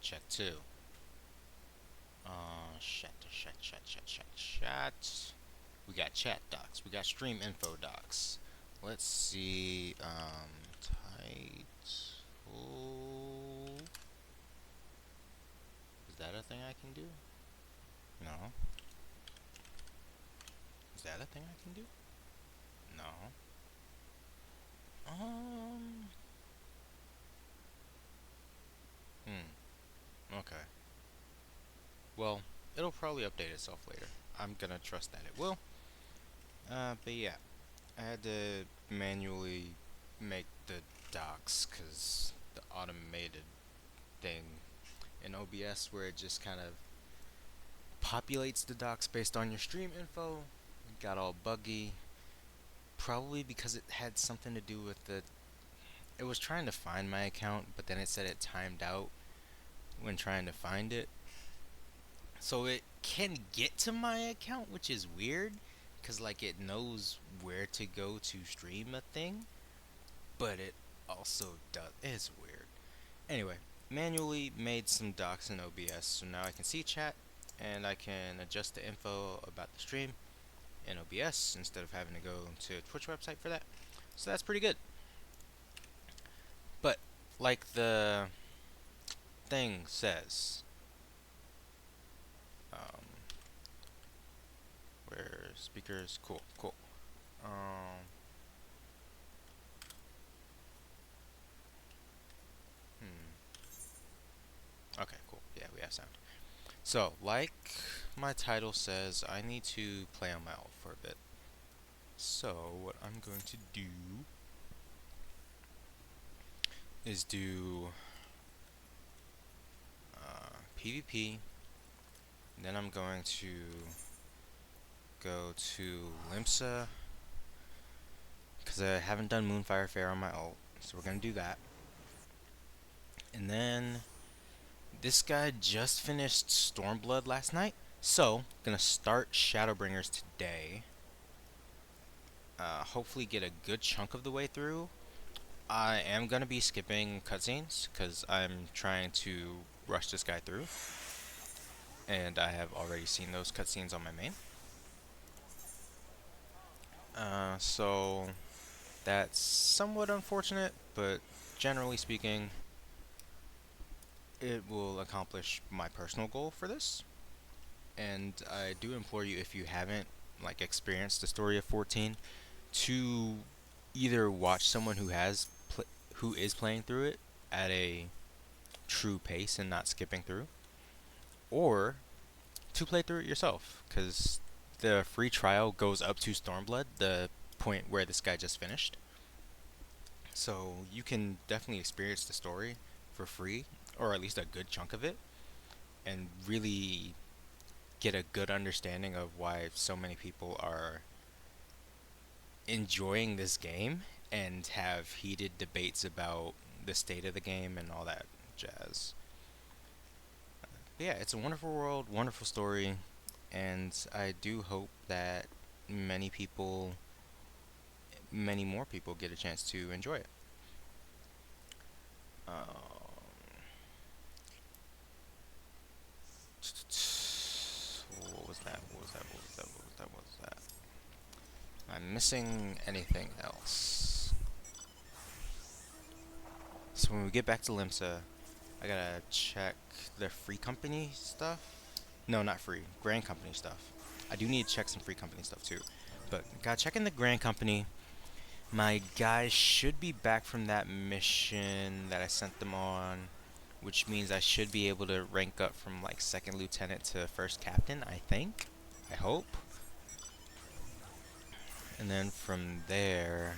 check two. Chat. We got chat docs. We got stream info docs. Let's see. Title. Is that a thing I can do? No. Is that a thing I can do? No. Um. Okay. Well, it'll probably update itself later. I'm gonna trust that it will. But yeah, I had to manually make the docs because the automated thing in OBS where it just kind of populates the docs based on your stream info got all buggy. Probably because it had something to do with the. It was trying to find my account, but then it said it timed out when trying to find it. So it can get to my account, which is weird, because like it knows where to go to stream a thing, but it also does. It's weird. Anyway, manually made some docs in OBS, so now I can see chat and I can adjust the info about the stream in OBS instead of having to go to a Twitch website for that. So that's pretty good. But like the thing says, um, where speakers, cool. Um, okay, cool. Yeah, we have sound. So, like my title says, I need to play on my alt for a bit. So, what I'm going to do is do PvP. Then I'm going to go to Limsa because I haven't done Moonfire Fair on my alt, so we're gonna do that. And then this guy just finished Stormblood last night, so gonna start Shadowbringers today. Hopefully get a good chunk of the way through. I am gonna be skipping cutscenes because I'm trying to rush this guy through, and I have already seen those cutscenes on my main. So that's somewhat unfortunate, but generally speaking, it will accomplish my personal goal for this. And I do implore you, if you haven't like experienced the story of 14, to either watch someone who is playing through it at a true pace and not skipping through, or to play through it yourself, because the free trial goes up to Stormblood, the point where this guy just finished. So you can definitely experience the story for free, or at least a good chunk of it, and really get a good understanding of why so many people are enjoying this game and have heated debates about the state of the game and all that jazz. But yeah, it's a wonderful world, wonderful story, and I do hope that many people, many more people get a chance to enjoy it. What was that? What was that? What was that? What was that? What was that? I'm missing anything else. So when we get back to Limsa, I gotta check the free company stuff. No, not free. Grand company stuff. I do need to check some free company stuff too. But gotta check in the Grand company. My guys should be back from that mission that I sent them on, which means I should be able to rank up from like second lieutenant to first captain, I think. I hope. And then from there,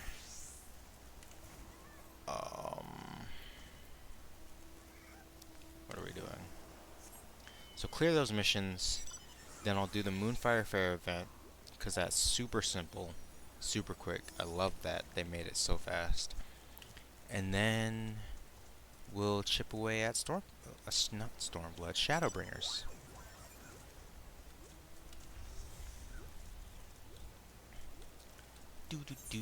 what are we doing? So clear those missions, then I'll do the Moonfire Fair event, because that's super simple, super quick. I love that they made it so fast. And then we'll chip away at not Stormblood, Shadowbringers. Do do do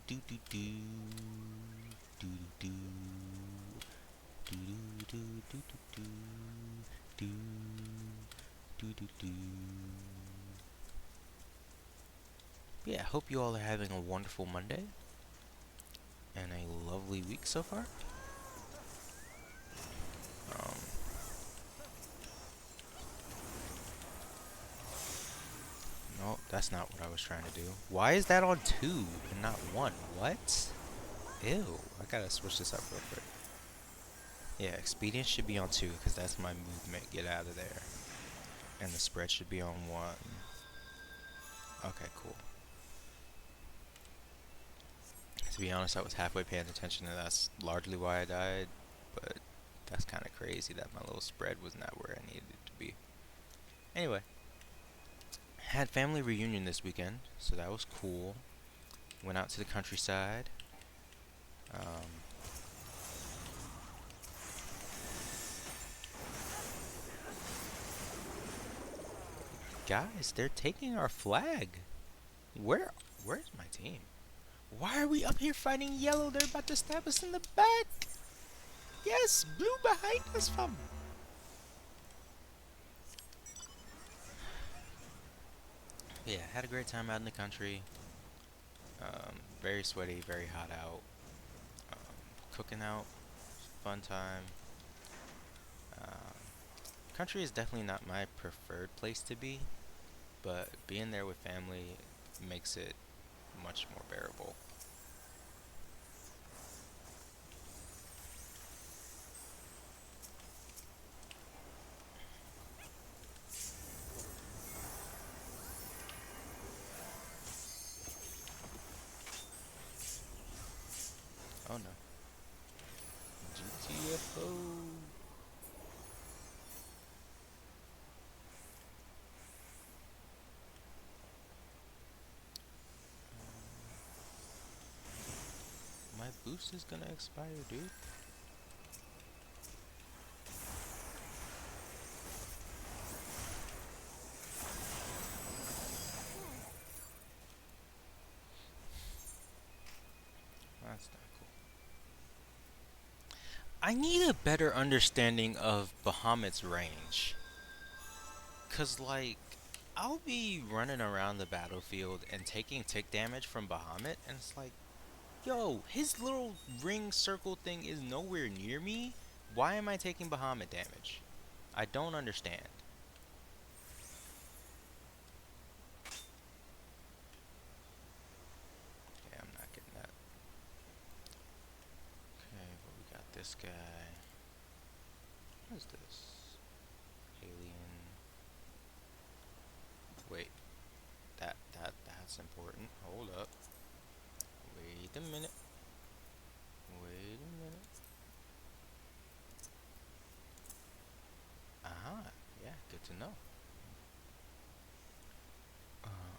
do do do do do do do do do do do. Do. Yeah, I hope you all are having a wonderful Monday and a lovely week so far. Um, no, that's not what I was trying to do. Why is that on 2 and not 1? What? Ew, I gotta switch this up real quick. Yeah, expedience should be on 2 because that's my movement. Get out of there. And the spread should be on 1. Okay, cool. To be honest, I was halfway paying attention and that's largely why I died. But that's kind of crazy that my little spread was not where I needed it to be. Anyway, had family reunion this weekend, so that was cool. Went out to the countryside. Um, Guys, they're taking our flag. Where's my team? Why are we up here fighting yellow? They're about to stab us in the back. Yes, blue behind us, fam. Yeah, had a great time out in the country. Very sweaty, very hot out. Cooking out, fun time. Um, Country is definitely not my preferred place to be, but being there with family makes it much more bearable. Oh no. GTFO. My boost is gonna expire, dude. That's not cool. I need a better understanding of Bahamut's range. Cause like, I'll be running around the battlefield and taking tick damage from Bahamut, and it's like, yo, his little ring circle thing is nowhere near me. Why am I taking Bahamut damage? I don't understand. Yeah, I'm not getting that. Okay, but we got this guy. What is this? Alien. Wait, that's important. Hold up. Wait a minute. Wait a minute. Aha, yeah, good to know.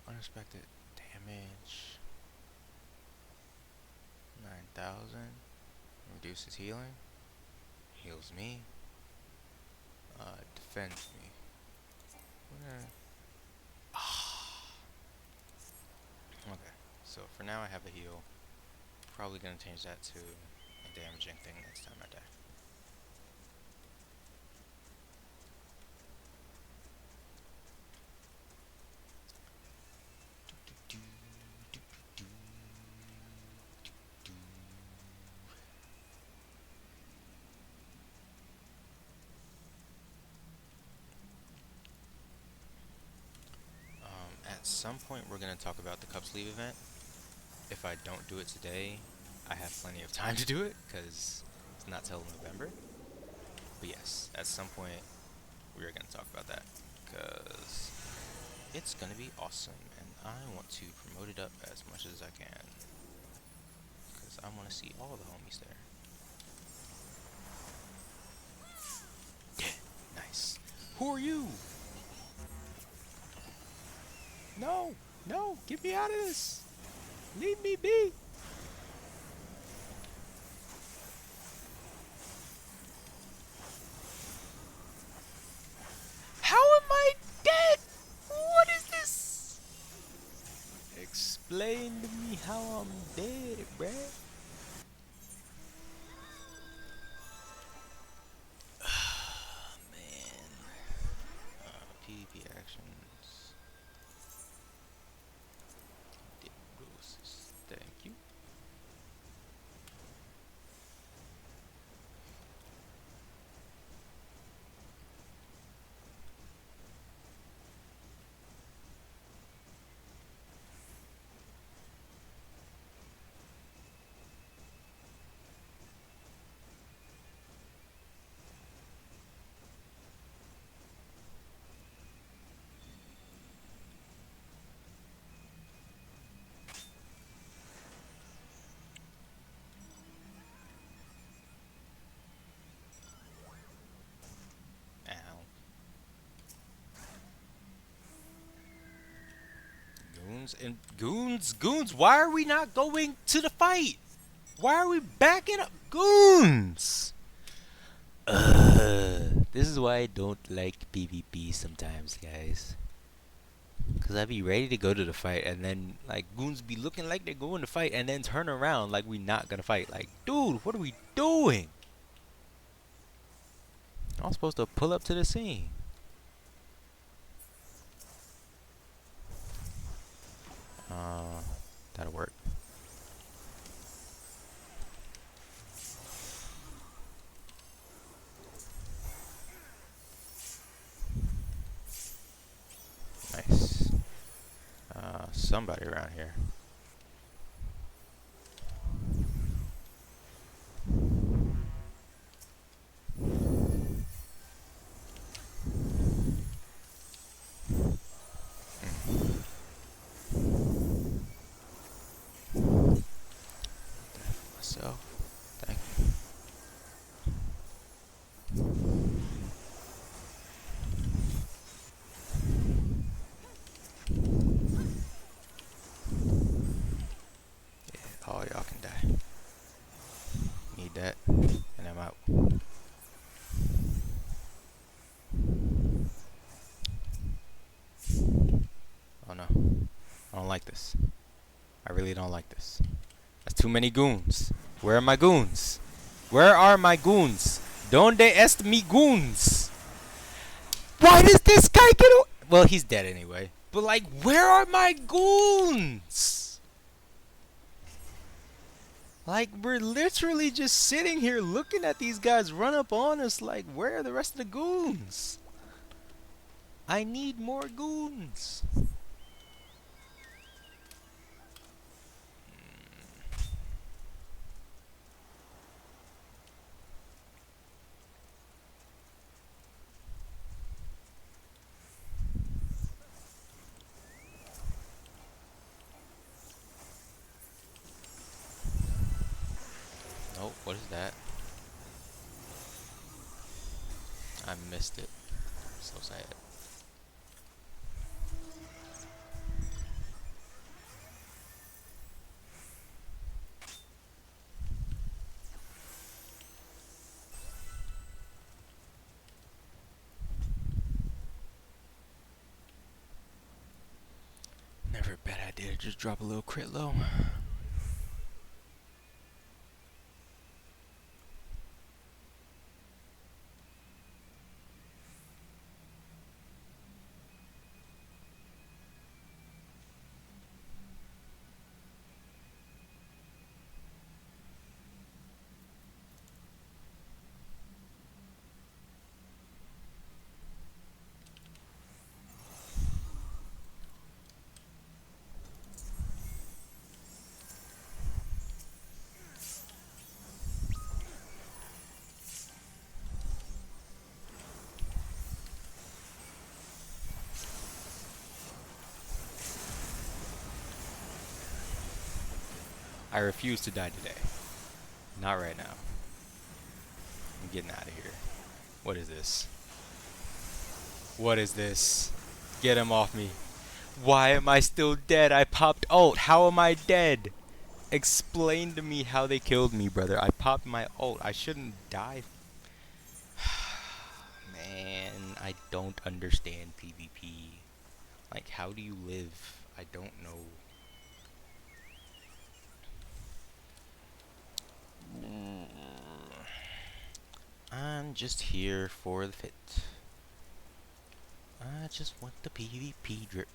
Unexpected damage. 9,000. Reduces healing. Heals me. Defends me. Okay, so for now I have a heal. Probably gonna change that to a damaging thing next time I die. At some point we're gonna talk about the Cup Sleeve event. If I don't do it today, I have plenty of time to do it because it's not till November. But yes, at some point we are gonna talk about that because it's gonna be awesome, and I want to promote it up as much as I can because I want to see all the homies there. Yeah, nice. Who are you? No, no, get me out of this. Leave me be. How am I dead? What is this? Explain to me how I'm dead, bruh. Man. PvP actions. Thank you. Ow. Goons and goons. Why are we not going to the fight? Why are we backing up? Goons! This is why I don't like PvP sometimes, guys. Cause I be ready to go to the fight, and then like goons be looking like they're going to fight, and then turn around like we not gonna fight. Like, dude, what are we doing? I'm supposed to pull up to the scene. Uh, that'll work. Nice. Somebody around here. Myself. Thank you. Yeah, all y'all can die. Need that, and I'm out. Oh no, I don't like this. I really don't like this. That's too many goons. Where are my goons? Where are my goons? Donde est mi goons? Why does this guy get well, he's dead anyway. But like, where are my goons? Like, we're literally just sitting here looking at these guys run up on us like, where are the rest of the goons? I need more goons. Oh, what is that? I missed it. So sad. Never a bad idea to just drop a little crit low. I refuse to die today. Not right now. I'm getting out of here. What is this? What is this? Get him off me. Why am I still dead? I popped ult. How am I dead? Explain to me how they killed me, brother. I popped my ult. I shouldn't die. Man, I don't understand PvP. Like, how do you live? I don't know. I'm just here for the fit. I just want the PvP drip.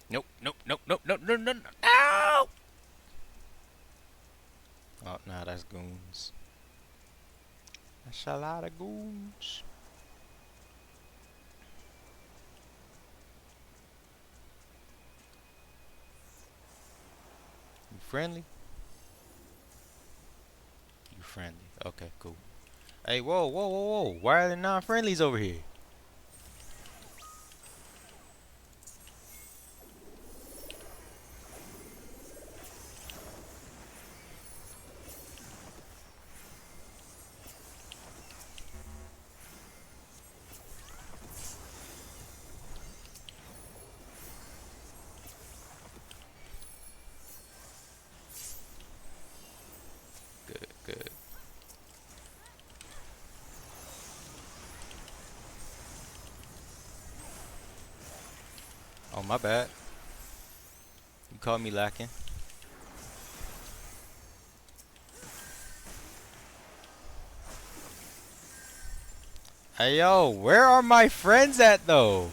Nope, nope, nope, nope, nope, nope, nope, nope. Ow! Oh, nah, that's goons. That's a lot of goons. You friendly? You friendly. Okay, cool. Hey, whoa, whoa, whoa, whoa. Why are there non-friendlies over here? Good, good. Oh, my bad. You caught me lacking. Hey, yo, where are my friends at, though?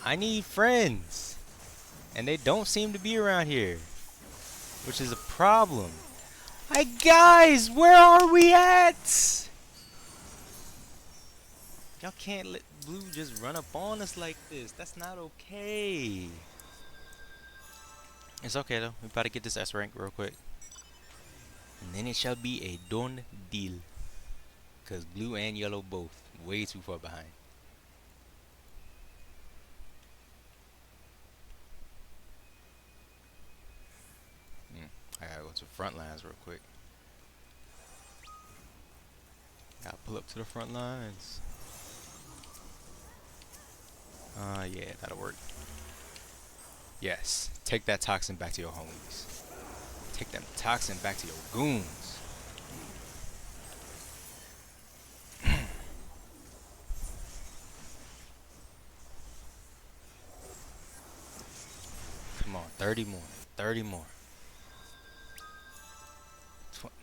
I need friends. And they don't seem to be around here, which is a problem. Hey, guys, where are we at? Y'all can't let Blue just run up on us like this. That's not okay. It's okay, though. We about to get this S rank real quick. And then it shall be a done deal. Because Blue and Yellow both way too far behind. I gotta go to the front lines real quick. Gotta pull up to the front lines. Yeah, that'll work. Yes, take that toxin back to your homies. Take that toxin back to your goons. Come on, 30 more. 30 more.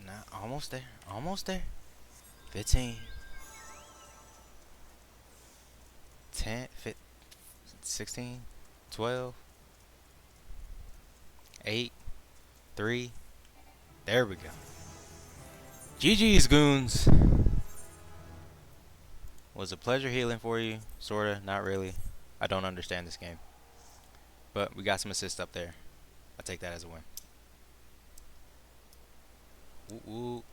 Nah, almost there. Almost there. 15. 10. 15, 16. 12. 8. 3. There we go. GG's, goons. Was a pleasure healing for you. Sorta. Not really. I don't understand this game. But we got some assists up there. I take that as a win. Ooh, ooh.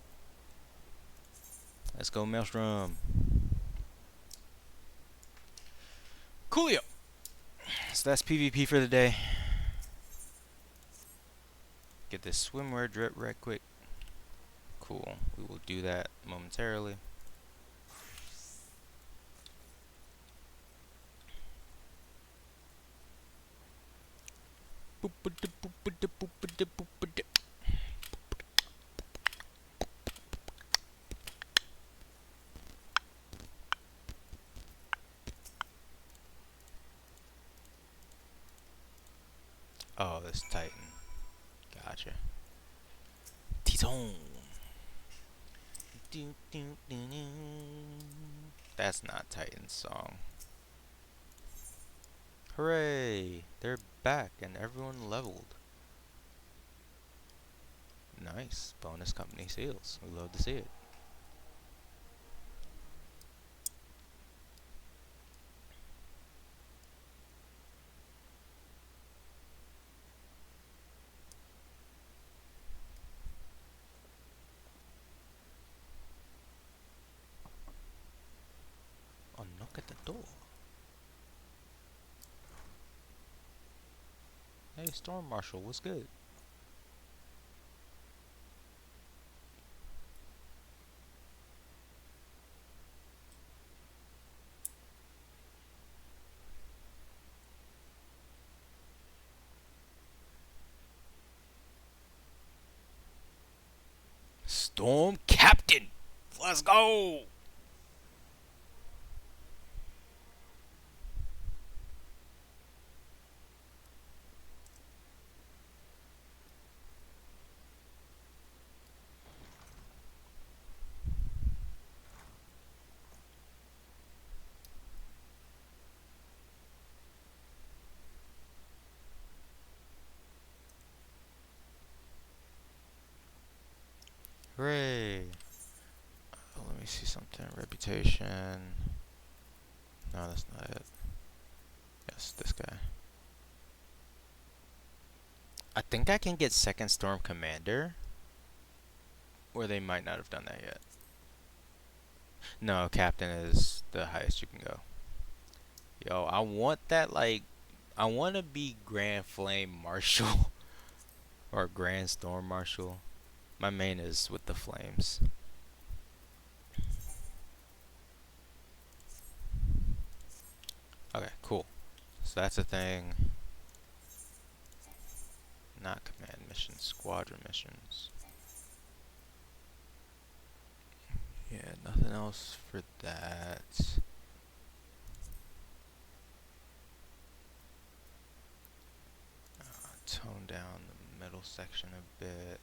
Let's go, Maelstrom. Coolio. So that's PvP for the day. Get this swimwear drip right quick. Cool. We will do that momentarily. Oh, this Titan. Gotcha. Titan. That's not Titan's song. Hooray! They're back and everyone leveled. Nice. Bonus company seals. We love to see it. Oh, knock at the door. Hey, Storm Marshal, what's good? Storm Captain! Let's go! Yay. Let me see something. Reputation. No, that's not it. Yes, this guy. I think I can get second storm commander. Or they might not have done that yet. No, captain is the highest you can go. Yo, I want that, like, I want to be Grand Flame Marshal. Or Grand Storm Marshal. My main is with the flames. Okay, cool. So that's a thing. Not command missions, squadron missions. Yeah, nothing else for that. Tone down the middle section a bit.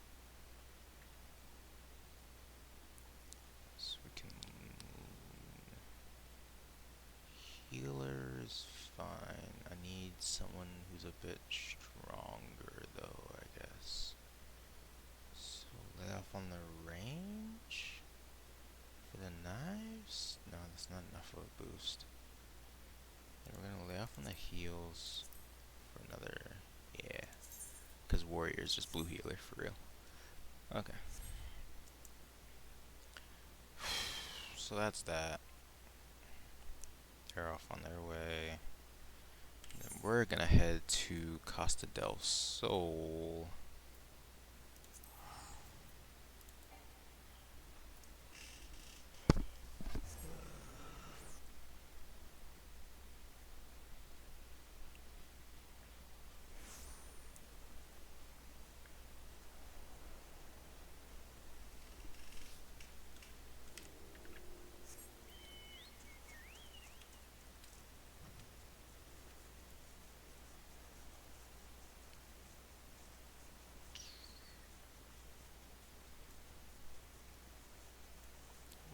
So we can... Healer's fine. I need someone who's a bit stronger though, I guess. So lay off on the range? For the knives? No, that's not enough of a boost. And we're gonna lay off on the heals for another... Yeah. Because warrior's just blue healer, for real. Okay. So that's that. They're off on their way. And then we're gonna head to Costa del Sol.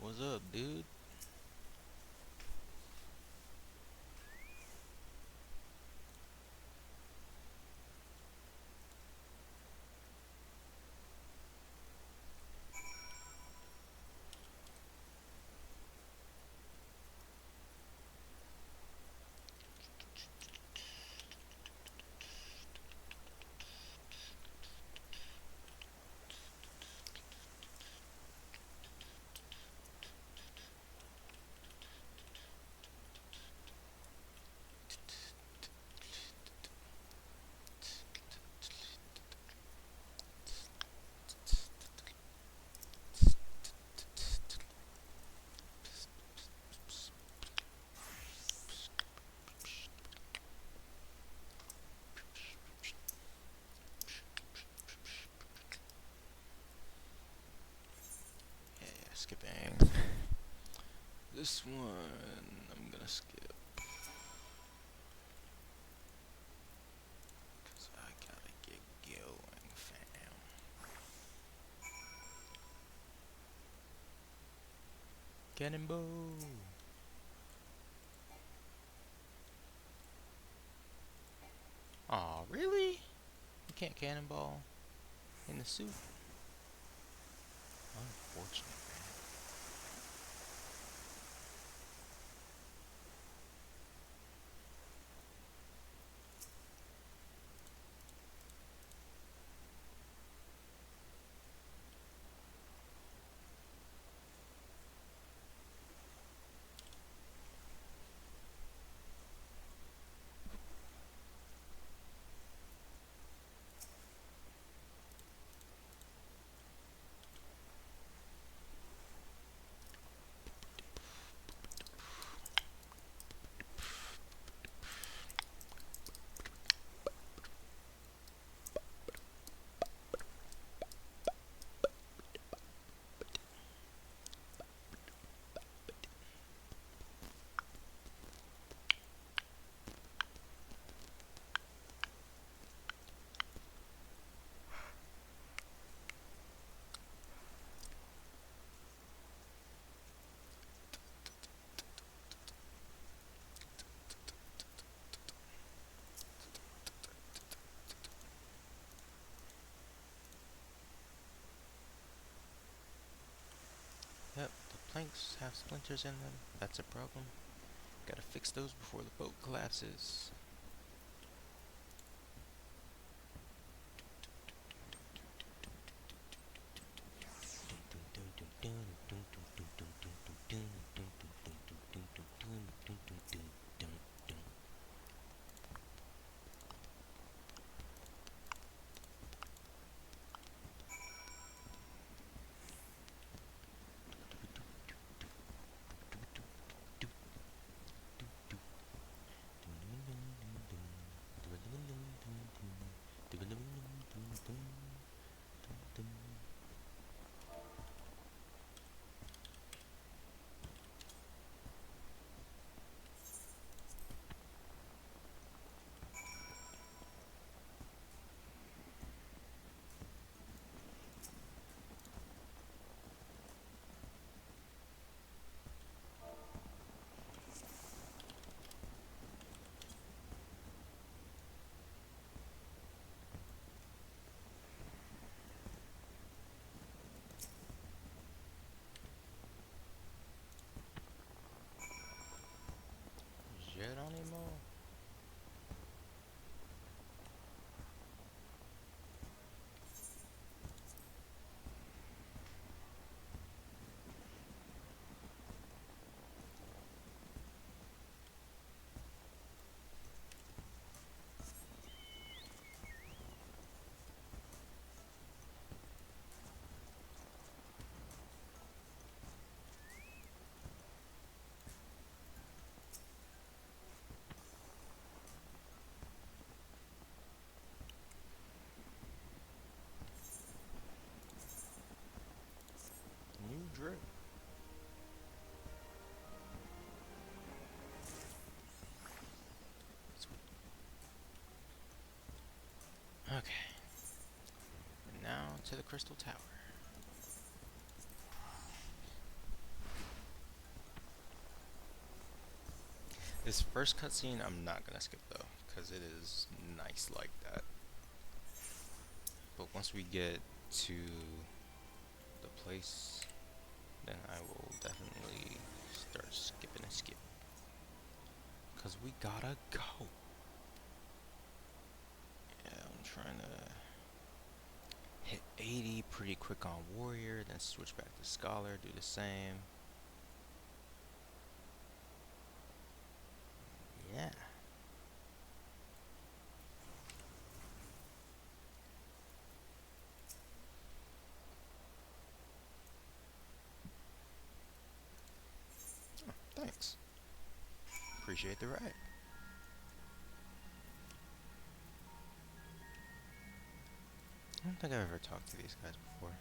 What's up, dude? Yeah, skipping. This one I'm gonna skip. Cause I gotta get going, fam. Cannonball! Aw, really? You can't cannonball in the suit? Unfortunate, man. planks have splinters in them. That's a problem. Gotta fix those before the boat collapses. Geronimo. New drip. Okay. And now to the Crystal Tower. This first cutscene I'm not gonna skip though, because it is nice like that. But once we get to the place, then I will definitely start skipping and skip. Because we gotta go. Yeah, I'm trying to hit 80 pretty quick on Warrior, then switch back to Scholar, do the same. Yeah. Oh, thanks. Appreciate the ride. I don't think I've ever talked to these guys before.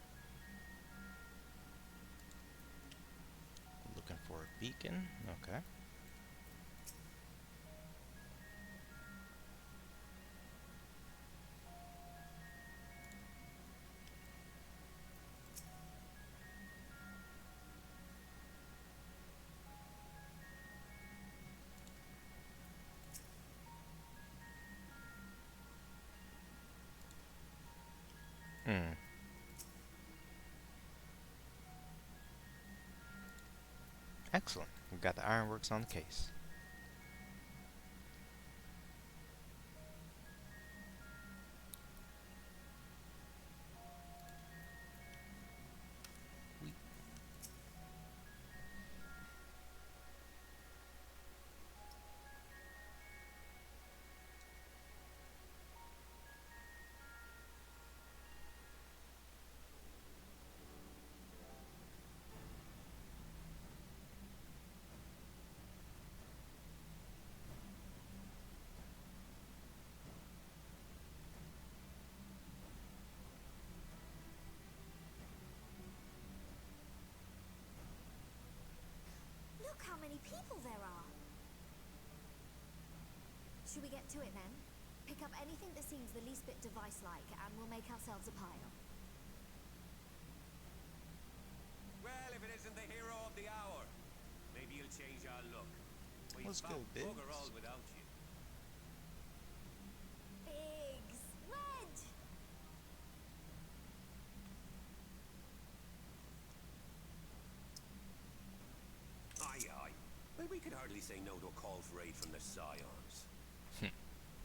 Looking for a beacon. Okay. Hmm. Excellent. We've got the ironworks on the case. We Look how many people there are. Should we get to it then? Pick up anything that seems the least bit device-like, and we'll make ourselves a pile. Well, if it isn't the hero of the hour, maybe you'll change our look. Let's go, Biggs. Bugger all without you. Biggs! Wedge! could hardly say no to a call for aid from the Scions.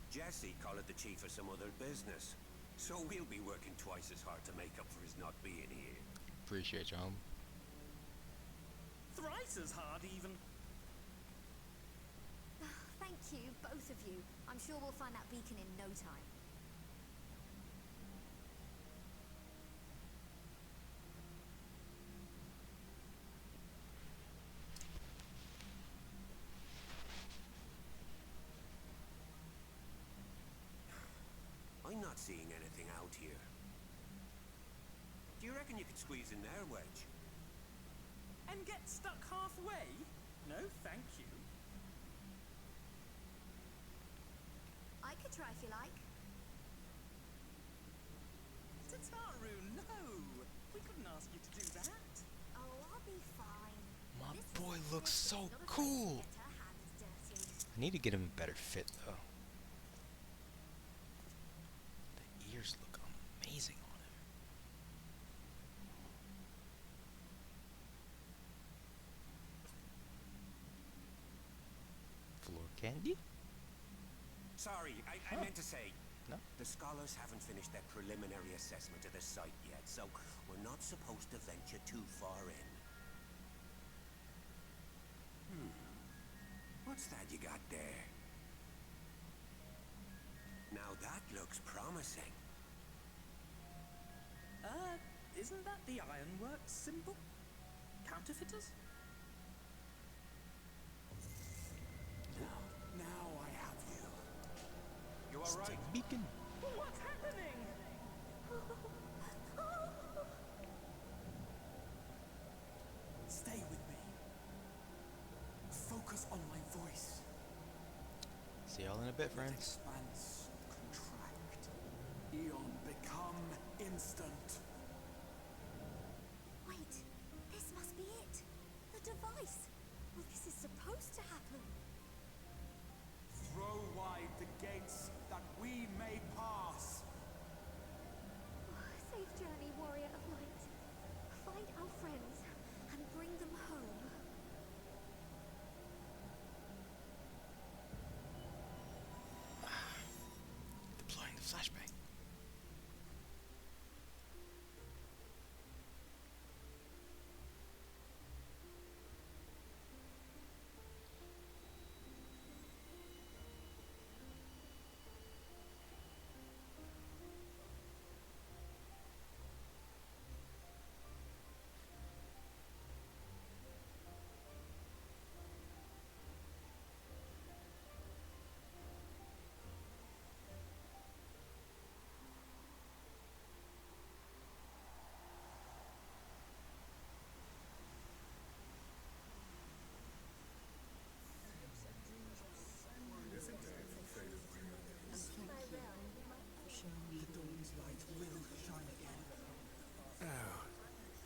Jesse called it the chief of some other business. So we'll be working twice as hard to make up for his not being here. Appreciate you, homie. Thrice as hard, even. Thank you, both of you. I'm sure we'll find that beacon in no time. I'm not seeing anything out here. Do you reckon you could squeeze in there, Wedge? And get stuck halfway? No, thank you. I could try if you like. Tataru, no! We couldn't ask you to do that. Oh, I'll be fine. My This boy is looks so not a place to cool. get her hands dirty. I need to get him a better fit, though. The ears look amazing on him. Floor candy? Sorry, I meant to say... No? The scholars haven't finished their preliminary assessment of the site yet, so we're not supposed to venture too far in. What's that you got there? Now that looks promising. Isn't that the ironworks symbol? Counterfeiters? Now I have you. You all right? Beacon. What's happening? Stay with me. Focus on my voice. See y'all in a bit, Let friends. expanse contract. Eon become instant. Wait, this must be it. The device. Well, this is supposed to happen. Throw wide the gates that we may pass. Safe journey, warrior of light. Find our friends and bring them home. Deploying the flashbang.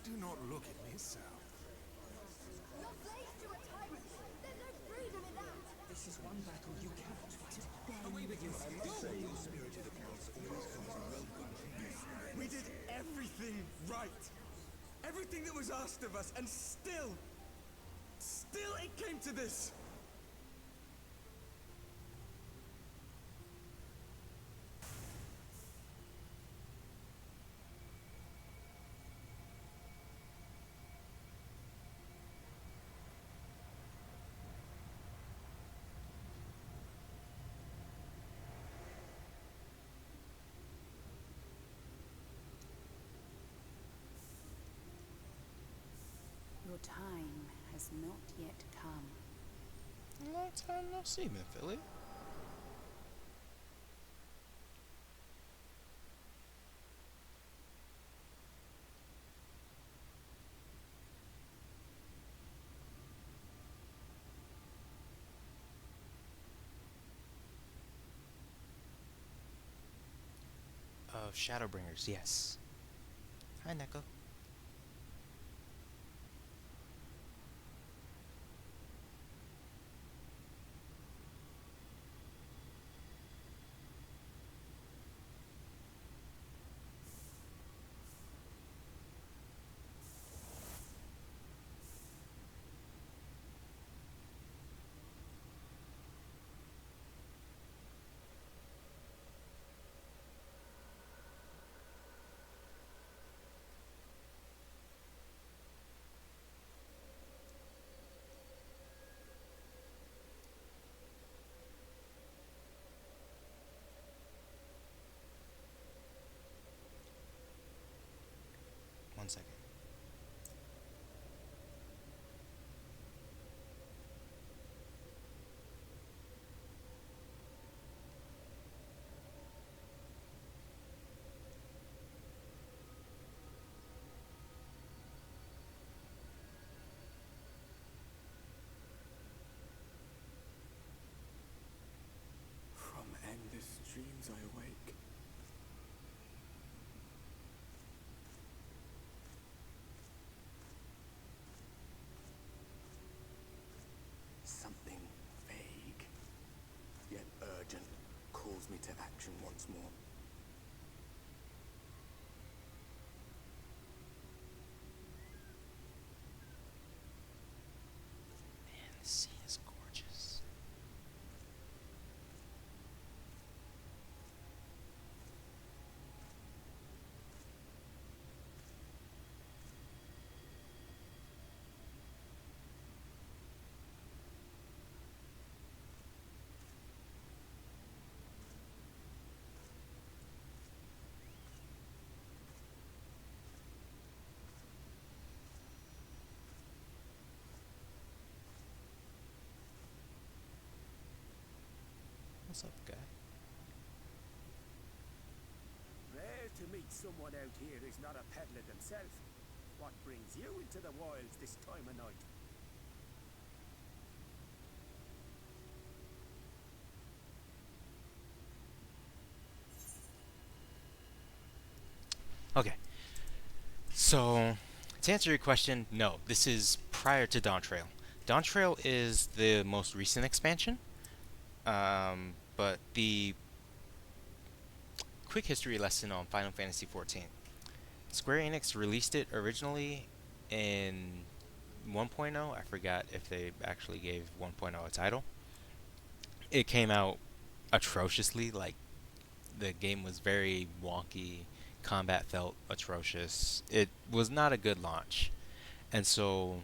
Do not look at me so. You're slaves to a tyrant. There's no freedom in that. This is one battle you cannot fight. We did everything right. Everything that was asked of us, and still it came to this. Your time has not yet come. Long time no see, man, Philly. Of Shadowbringers, yes. Hi, Neko. me to action once more. Man, this scene is gorgeous. What's up, guy? Rare to meet someone out here who's not a peddler themselves. What brings you into the wilds this time of night? Okay. So, to answer your question, no, this is prior to Dawn Trail. Dawn Trail is the most recent expansion. But the quick history lesson on Final Fantasy XIV. Square Enix released it originally in 1.0. I forgot if they actually gave 1.0 a title. It came out atrociously. Like, the game was very wonky. Combat felt atrocious. It was not a good launch. And so,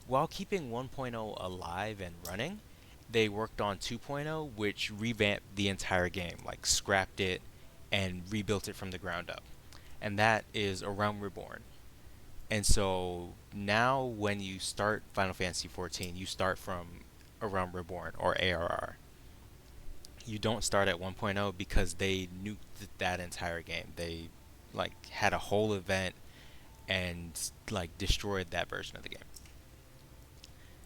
while keeping 1.0 alive and running, they worked on 2.0, which revamped the entire game, like scrapped it and rebuilt it from the ground up. And that is A Realm Reborn. And so now when you start Final Fantasy XIV, you start from A Realm Reborn or ARR. You don't start at 1.0 because they nuked that entire game. They like had a whole event and like destroyed that version of the game.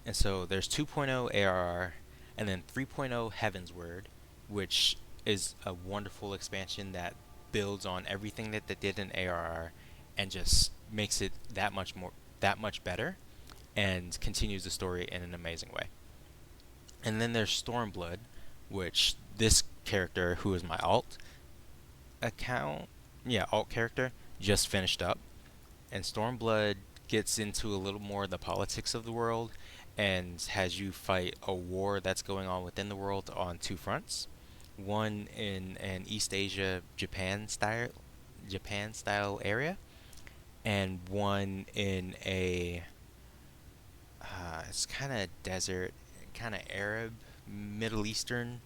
And so there's 2.0 ARR and then 3.0 Heavensward, which is a wonderful expansion that builds on everything that they did in ARR and just makes it that much better and continues the story in an amazing way. And then there's Stormblood, which this character who is my alt character just finished up. And Stormblood gets into a little more of the politics of the world and has you fight a war that's going on within the world on two fronts. One in an East Asia Japan style area, and one in a it's kind of desert, kind of Arab, Middle Eastern,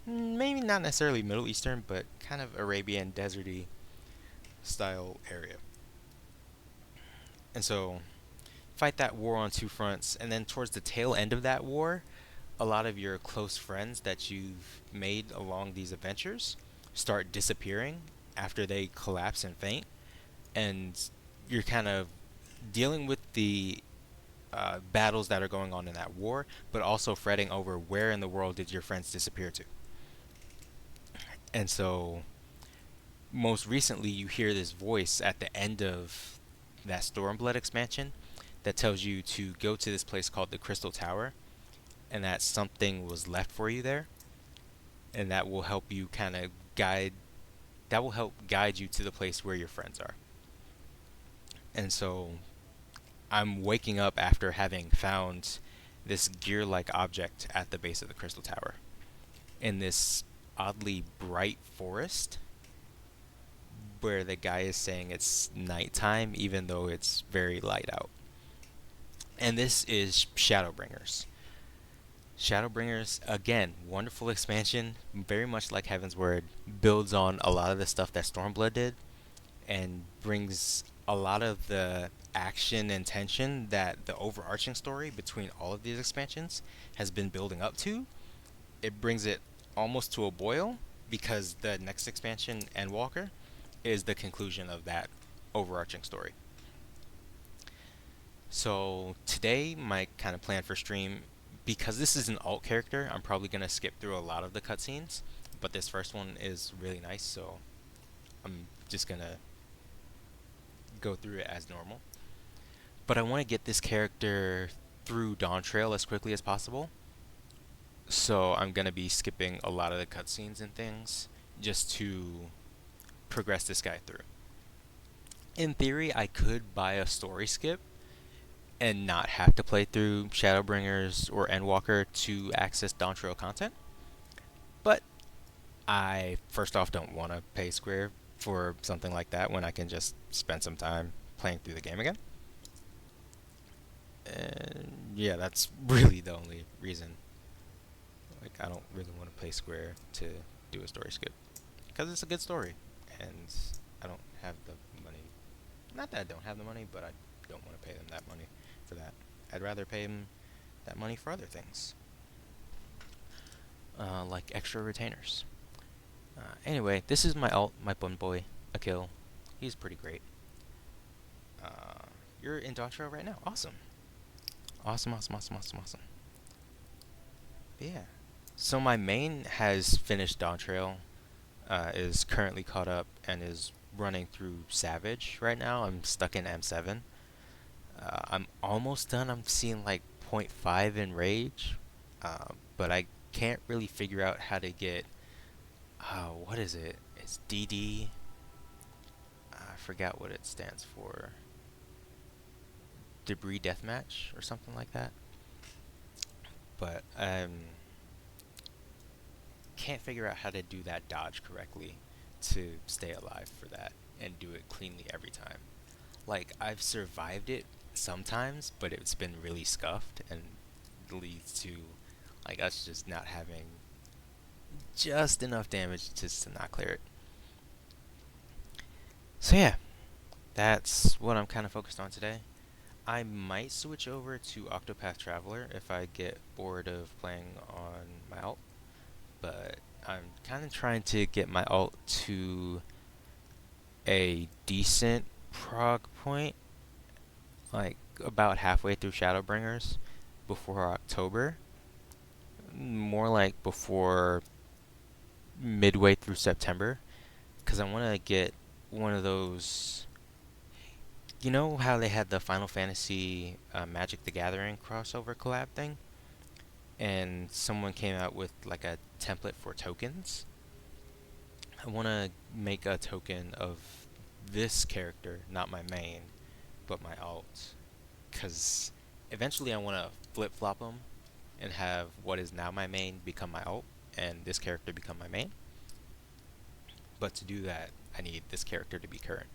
maybe not necessarily Middle Eastern, but kind of Arabian deserty style area. And so fight that war on two fronts, and then towards the tail end of that war, a lot of your close friends that you've made along these adventures start disappearing after they collapse and faint, and you're kind of dealing with the battles that are going on in that war, but also fretting over where in the world did your friends disappear to. And so, most recently, you hear this voice at the end of that Stormblood expansion that tells you to go to this place called the Crystal Tower, and that something was left for you there, and that will help you guide you to the place where your friends are. And so I'm waking up after having found this gear-like object at the base of the Crystal Tower in this oddly bright forest where the guy is saying it's nighttime even though it's very light out. And this is Shadowbringers. Shadowbringers, again, wonderful expansion, very much like Heavensward, builds on a lot of the stuff that Stormblood did and brings a lot of the action and tension that the overarching story between all of these expansions has been building up to. It brings it almost to a boil because the next expansion, Endwalker, is the conclusion of that overarching story. So today, my kind of plan for stream, because this is an alt character, I'm probably going to skip through a lot of the cutscenes, but this first one is really nice, so I'm just going to go through it as normal. But I want to get this character through Dawn Trail as quickly as possible. so I'm gonna be skipping a lot of the cutscenes and things just to progress this guy through. In theory, I could buy a story skip and not have to play through Shadowbringers or Endwalker to access Dawn Trail content, but I first off don't want to pay Square for something like that when I can just spend some time playing through the game again. And yeah, that's really the only reason. Like, I don't really want to pay Square to do a story skip because it's a good story, and I don't have the money. Not that I don't have the money, but I don't want to pay them that money for that. I'd rather pay them that money for other things, like extra retainers. Anyway, this is my alt, my bun boy, Akil. He's pretty great. You're in Doctro right now. Awesome. Awesome, awesome, awesome, awesome, awesome. But yeah. So my main has finished Dawn Trail, is currently caught up, and is running through Savage right now. I'm stuck in M7. I'm almost done. I'm seeing like 0.5 in Rage, but I can't really figure out how to get. What is it? It's DD. I forgot what it stands for. Debris Deathmatch or something like that. But can't figure out how to do that dodge correctly to stay alive for that and do it cleanly every time. Like, I've survived it sometimes, but it's been really scuffed and leads to like us just not having just enough damage to not clear it. So yeah, that's what I'm kind of focused on today. I might switch over to Octopath Traveler if I get bored of playing on my alt, but I'm kind of trying to get my alt to a decent prog point, like about halfway through Shadowbringers before October. More like before midway through September, because I want to get one of those. You know how they had the Final Fantasy Magic the Gathering crossover collab thing? And someone came out with like a template for tokens? I want to make a token of this character, not my main, but my alt. Because eventually I want to flip-flop them and have what is now my main become my alt, and this character become my main. But to do that, I need this character to be current.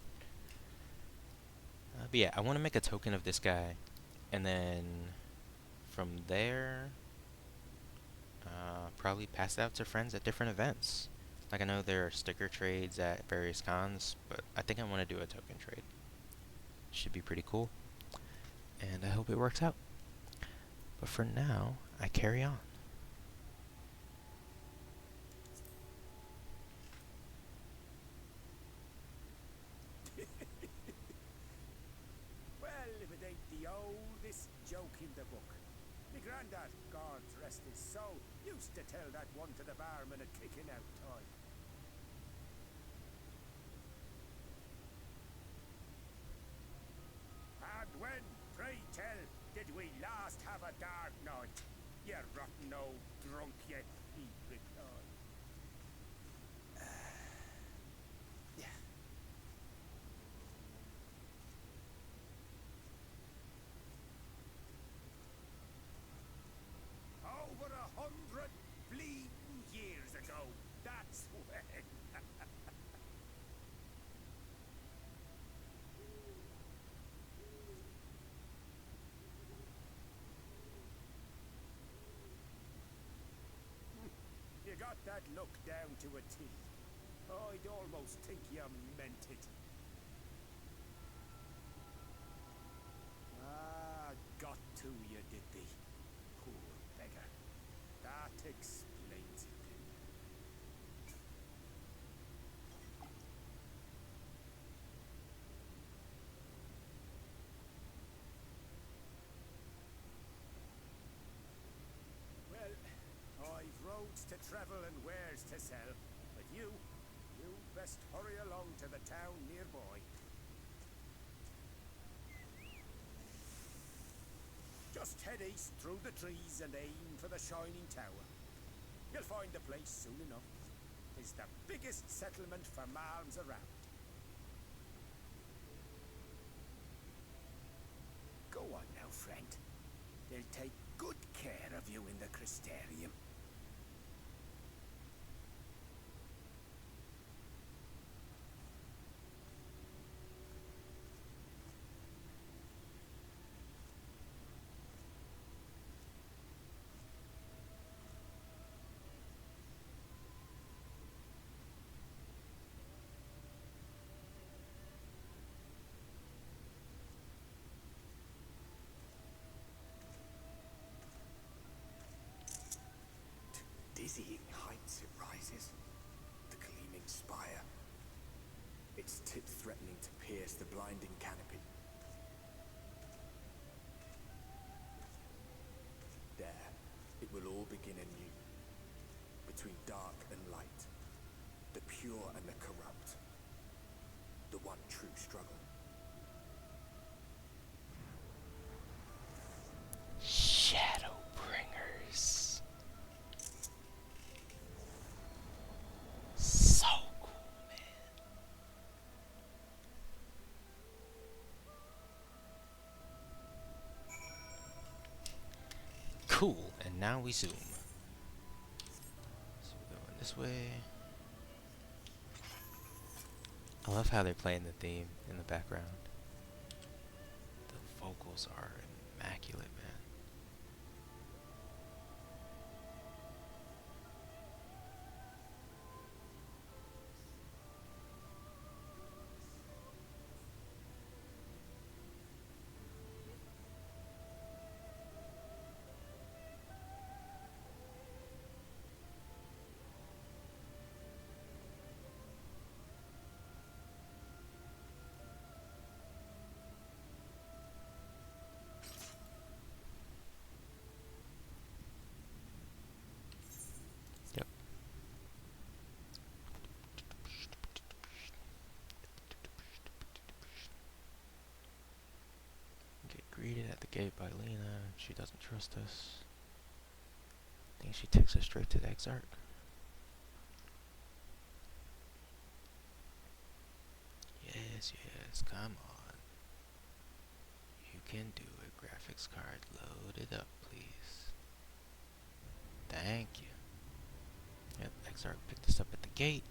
But yeah, I want to make a token of this guy, and then from there, probably pass it out to friends at different events. Like, I know there are sticker trades at various cons, but I think I want to do a token trade. Should be pretty cool, and I hope it works out. But for now, I carry on. Well, if it ain't the oldest joke in the book. Me granddad, God rest his soul, used to tell that one to the barman at kicking out time. And when, pray tell, did we last have a dark night? You rotten old drunk, yet, he replied. Over 100 bleeding years ago, that's when. You got that look down to a T. I'd almost think you meant it. Ah, got to you, did they? Poor beggar. That explains it then. Well, I've roads to travel and wares to sell, but you best hurry along to the town nearby. Just head east through the trees and aim for the shining tower. You'll find the place soon enough. It's the biggest settlement for malms around. Go on now, friend. They'll take good care of you in the Crystarium. Dizzying heights it rises, the gleaming spire, its tip threatening to pierce the blinding canopy. There, it will all begin anew, between dark and light, the pure and the corrupt, the one true struggle. Shadowbringers. So cool, man. Cool, and now we zoom. So we're going this way. I love how they're playing the theme in the background. The vocals are immaculate, man. Yep. Get greeted at the gate by Lena. She doesn't trust us. I think she takes us straight to the Exarch. Yes, yes, come on. You can do it. Graphics card loaded up, please. Thank you. Yep, Exarch picked us up at the gate.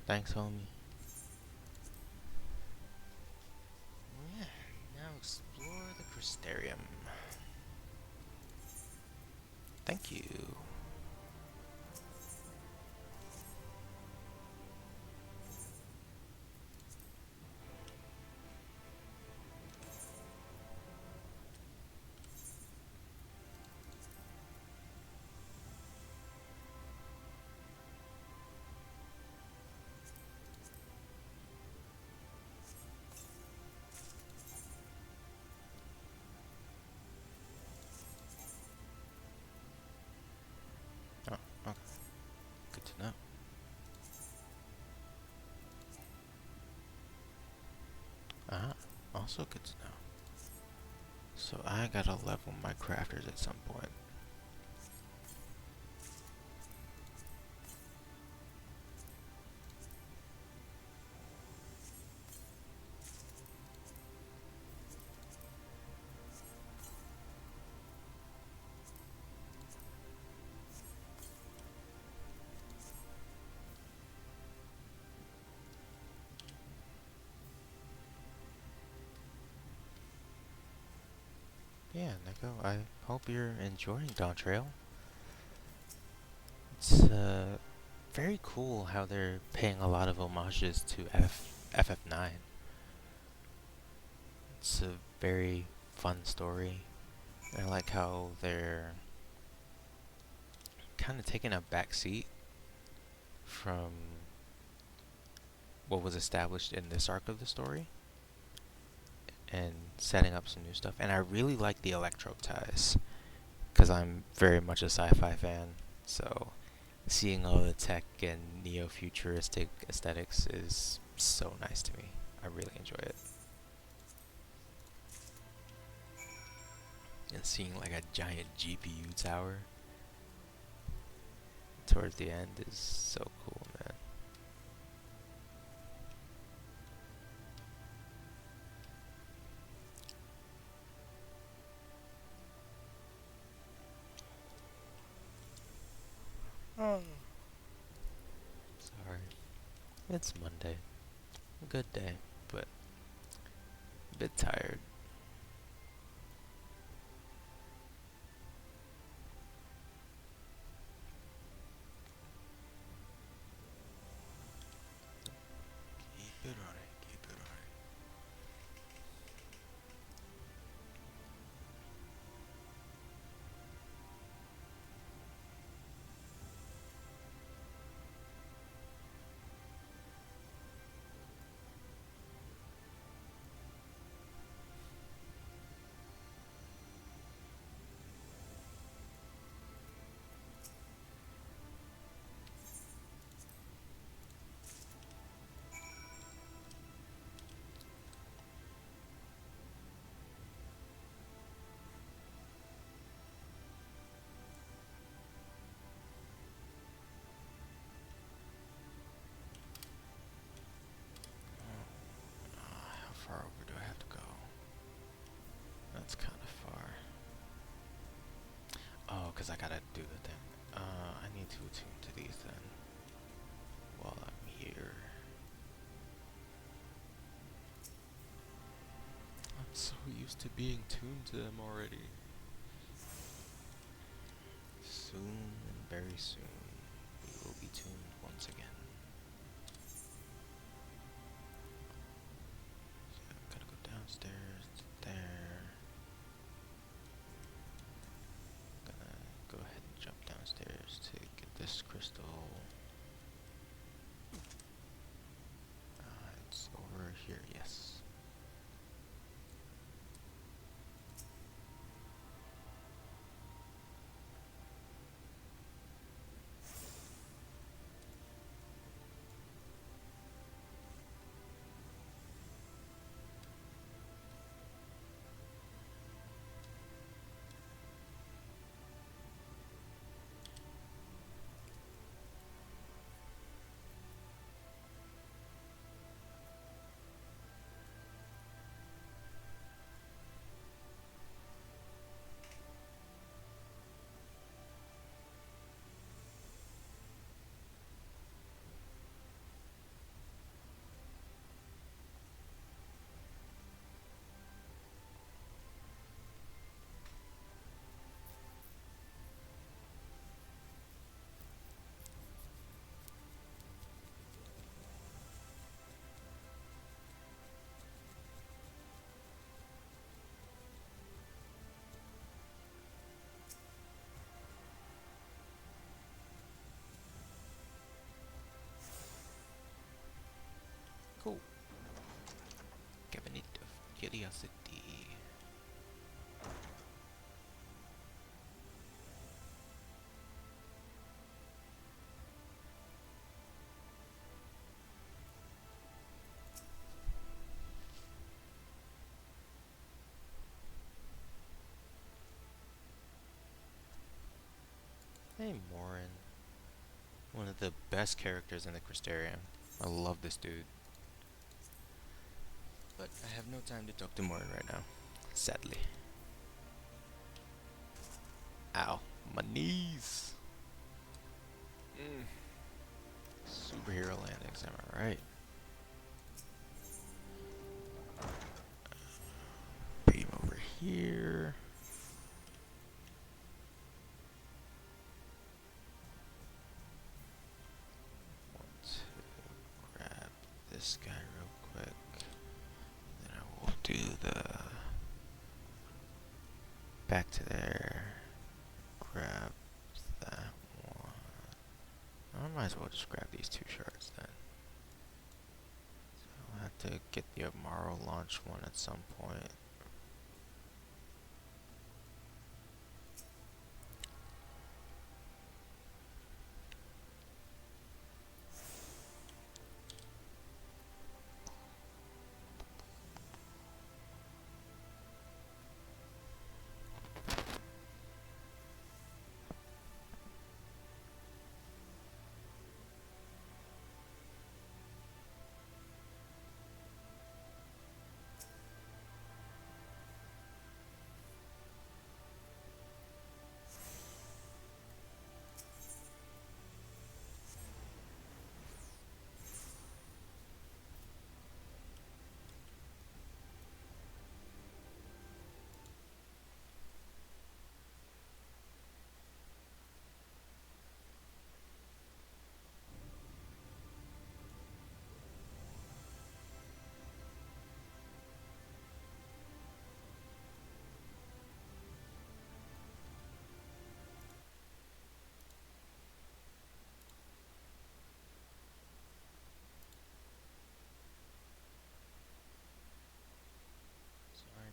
Thanks, homie. Yeah, now explore the Crystarium. Thank you. Oh, okay. Good to know. Ah, also good to know. So I gotta level my crafters at some point. Yeah, Nico, I hope you're enjoying Dawn Trail. It's very cool how they're paying a lot of homages to FF9. It's a very fun story. I like how they're kind of taking a back seat from what was established in this arc of the story and setting up some new stuff. And I really like the electro ties because I'm very much a sci-fi fan, so seeing all the tech and neo-futuristic aesthetics is so nice to me. I really enjoy it. And seeing like a giant GPU tower. towards the end is so cool, man. Sorry. It's Monday. A good day, but a bit tired. Keep it running, keep it running. How far over do I have to go? That's kind of far. Oh, because I gotta do the thing. I need to attune to these then while I'm here. I'm so used to being tuned to them already. Soon and very soon, we will be tuned once again. So I gotta go downstairs to there. Gonna go ahead and jump downstairs to get this crystal. It's over here, yes. Cool. Cabinet of Curiosity. Hey, Morin. One of the best characters in the Crystarium. I love this dude. But I have no time to talk to Morin right now. Sadly. Ow. My knees! Superhero landings, am I right? Beam over here. Want to grab this guy real quick. Then I will do the back to there. Grab that one. I might as well just grab these two shards then. So I'll have to get the Amaro launch one at some point.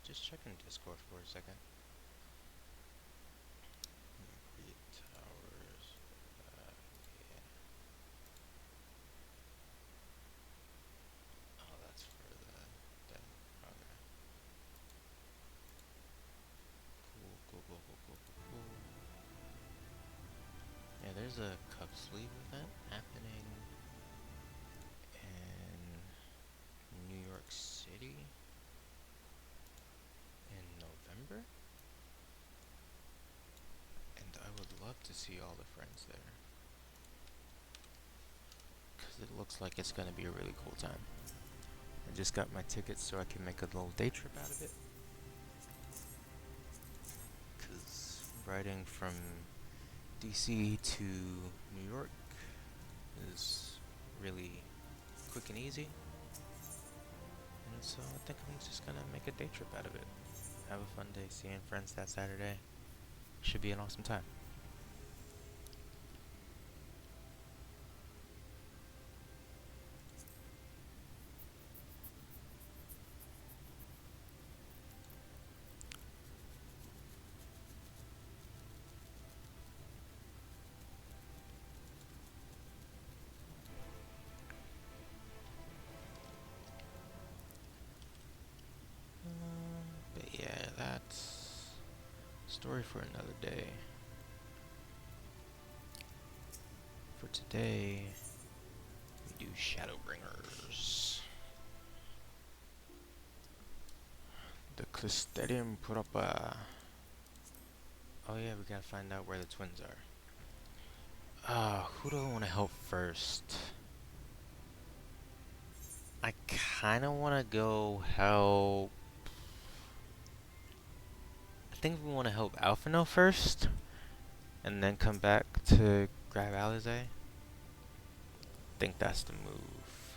just checking Discord for a second. Concrete towers. Yeah. Oh, that's for the dead. Okay. Cool, cool, cool, cool, cool, cool, cool. Yeah, there's a cup sleeve event happening in New York City in November. And I would love to see all the friends there. Because it looks like it's going to be a really cool time. I just got my tickets so I can make a little day trip out of it. Because riding from DC to New York is really quick and easy. And so I think I'm just going to make a day trip out of it. Have a fun day seeing friends that Saturday. Should be an awesome time. But yeah, that's story for another day. For today, we do Shadowbringers. The Clisterium proper. Oh yeah, we gotta find out where the twins are. Who do I want to help first? I kinda wanna go help. I think we wanna help Alphino first, and then come back to grab Alize. I think that's the move.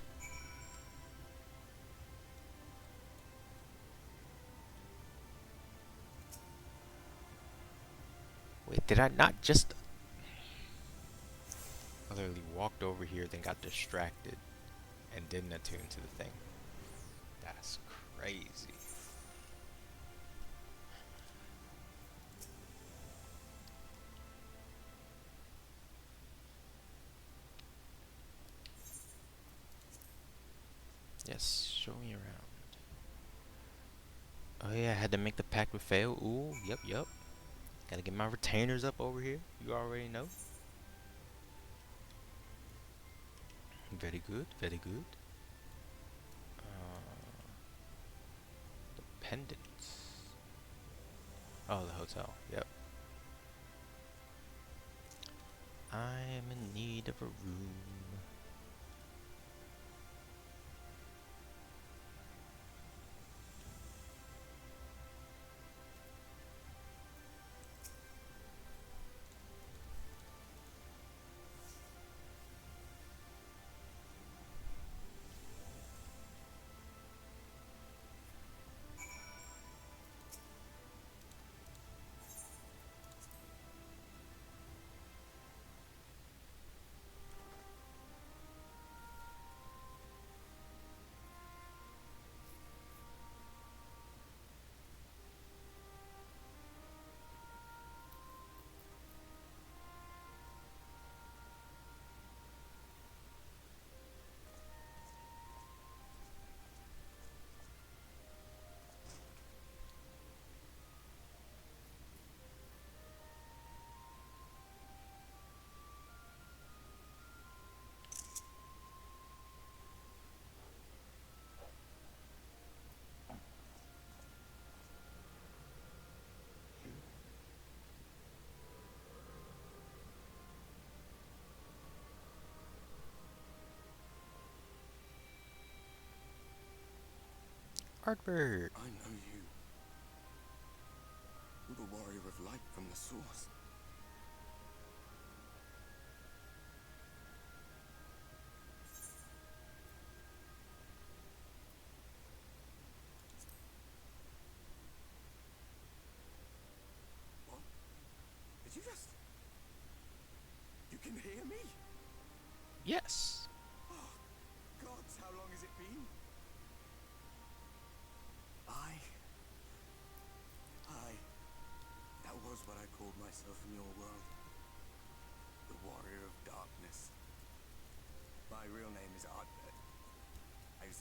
Wait, did I not just... I literally walked over here, then got distracted, and didn't attune to the thing. That's crazy. Yes, show me around. Oh yeah, I had to make the pact with Fail. Ooh, yep, yep. Gotta get my retainers up over here. You already know. Very good, very good. The pendants. Oh, the hotel. Yep. I am in need of a room. Artbird. I know you. You're the warrior of light from the source. What? Did you just... You can hear me? Yes. Oh, gods, how long has it been? I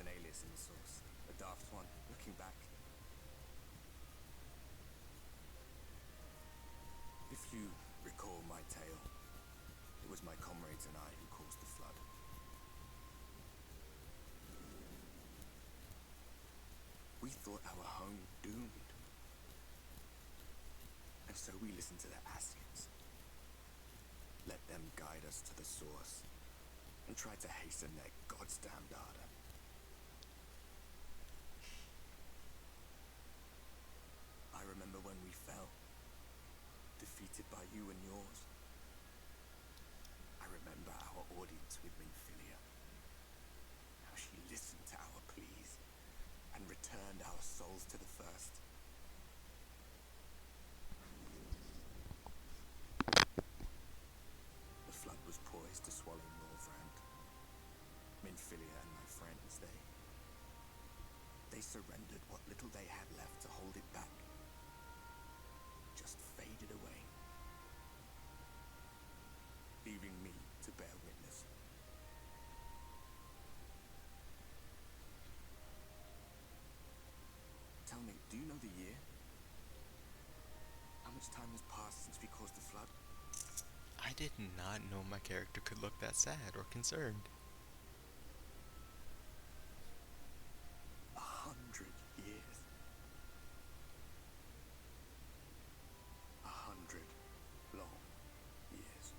an alias in the source. A daft one, looking back. If you recall my tale, it was my comrades and I who caused the flood. We thought our home doomed. And so we listened to the Asians. Let them guide us to the source and tried to hasten their God's damned ardor. I remember when we fell, defeated by you and yours. I remember our audience with Minfilia, how she listened to our pleas and returned our souls to the first. The flood was poised to swallow Northrend. Minfilia and my friends, they surrendered what little they had left to hold it back. Just faded away, leaving me to bear witness. Tell me, do you know the year? How much time has passed since we caused the flood? I did not know my character could look that sad or concerned. 100 years. 100 long years.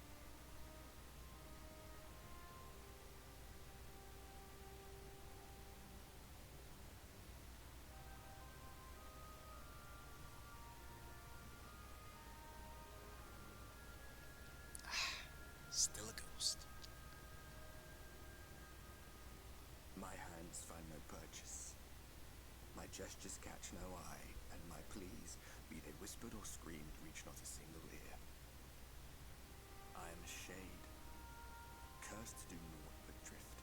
Still a ghost. My hands find no purchase. My gestures catch no eye, and my pleas, be they whispered or screamed, reach not a single ear. I am a shade, cursed to do naught but drift.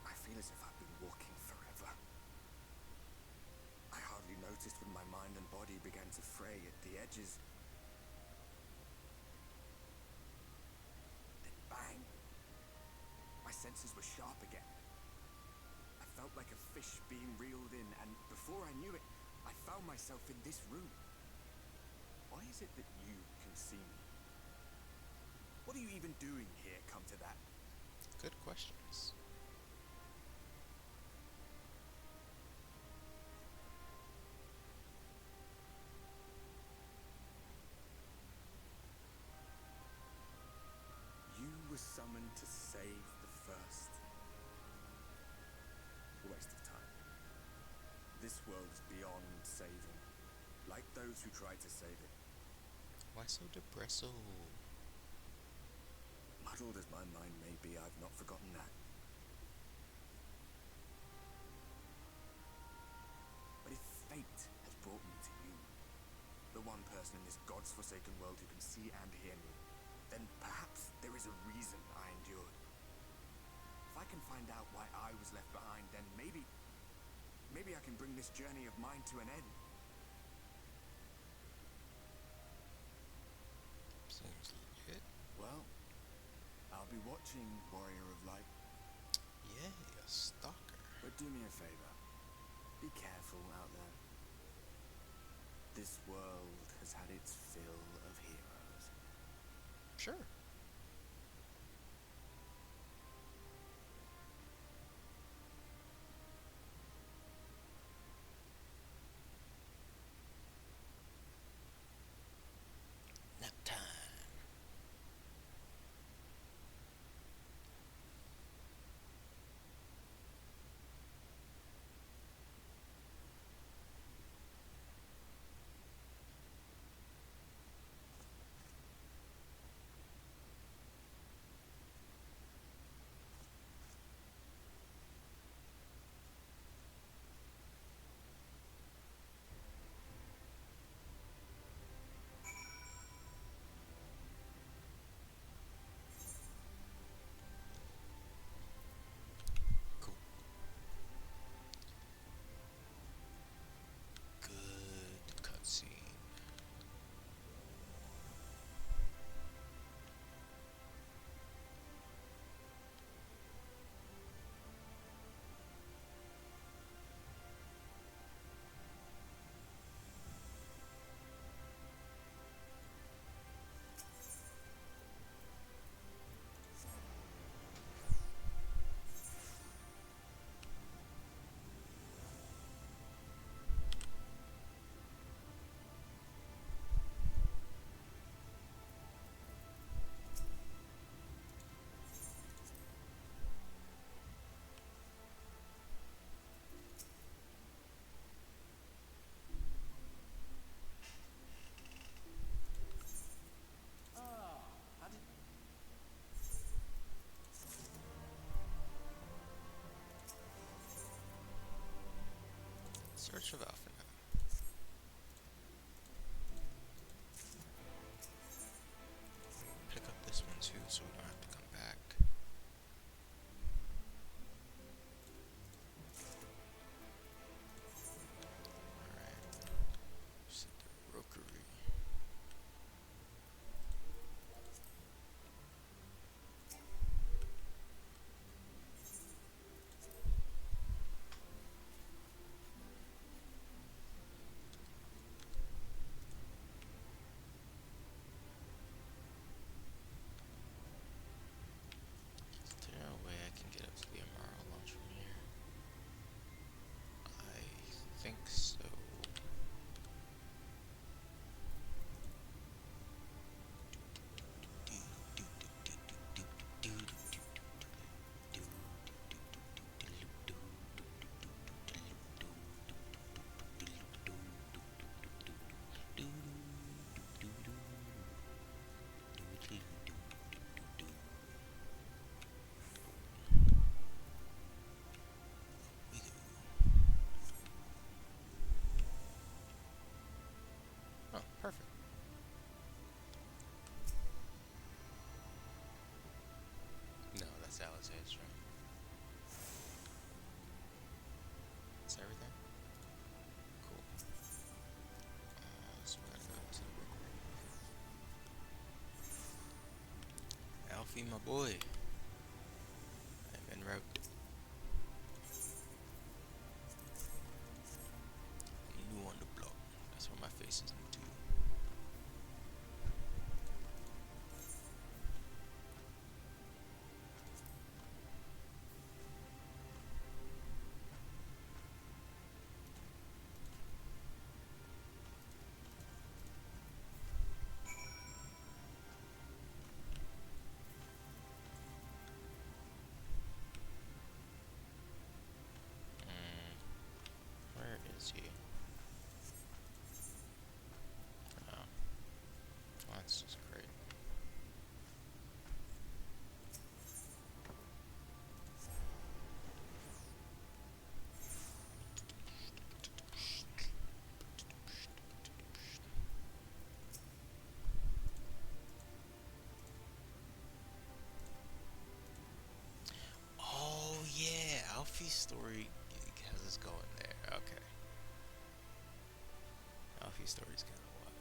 I feel as if I've been walking forever. I hardly noticed when my mind and body began to fray at the edges. Then bang! My senses were sharp again. I felt like a fish being reeled in, and before I knew it, I found myself in this room. Why is it that you can see me? What are you even doing here, come to that? Good questions. You were summoned to save the first. A waste of time. This world is beyond saving, like those who tried to save it. Why so depresso? Muddled as my mind may be, I've not forgotten that. But if fate has brought me to you, the one person in this God's-forsaken world who can see and hear me, then perhaps there is a reason I endured. If I can find out why I was left behind, then maybe I can bring this journey of mine to an end. Seems legit. Well, I'll be watching, Warrior of Light. Yay, a stalker. But do me a favor. Be careful out there. This world has had its fill of heroes. Sure. Nap time. Search of Alpha. Pick up this one too, so we don't have to come back. Alright. Set the rookery. Is there a way I can get up to the Amara launch from here? I think so. Oh, perfect. No, that's Alice Hedstrom. That's everything? Cool. So we gotta go to the rookery. Alfie, my boy. I'm en route. New on the block. That's where my face is new to. Where is he? Oh, that's just great. Oh yeah, Alfie's story has us going there. Okay. Alfie's story's kind of wild.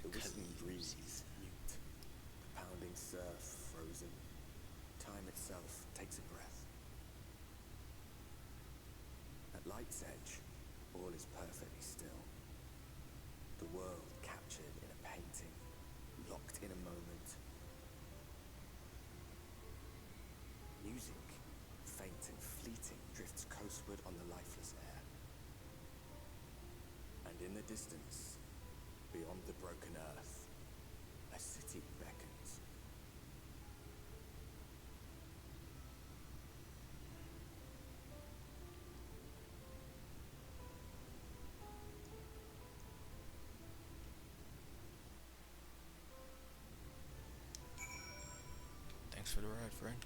The whistling breeze, mute. The pounding surf, frozen. Time itself takes a breath. At light's edge, all is perfectly still. The world captured in a painting, locked in a moment. Music, faint and fleeting, drifts coastward on the lifeless air. And in the distance, beyond the broken earth, a city beckons. Thanks for the ride, friend.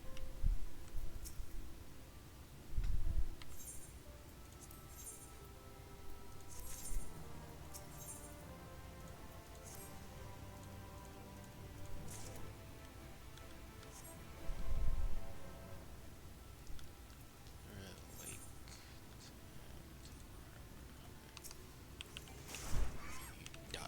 Lake. You die.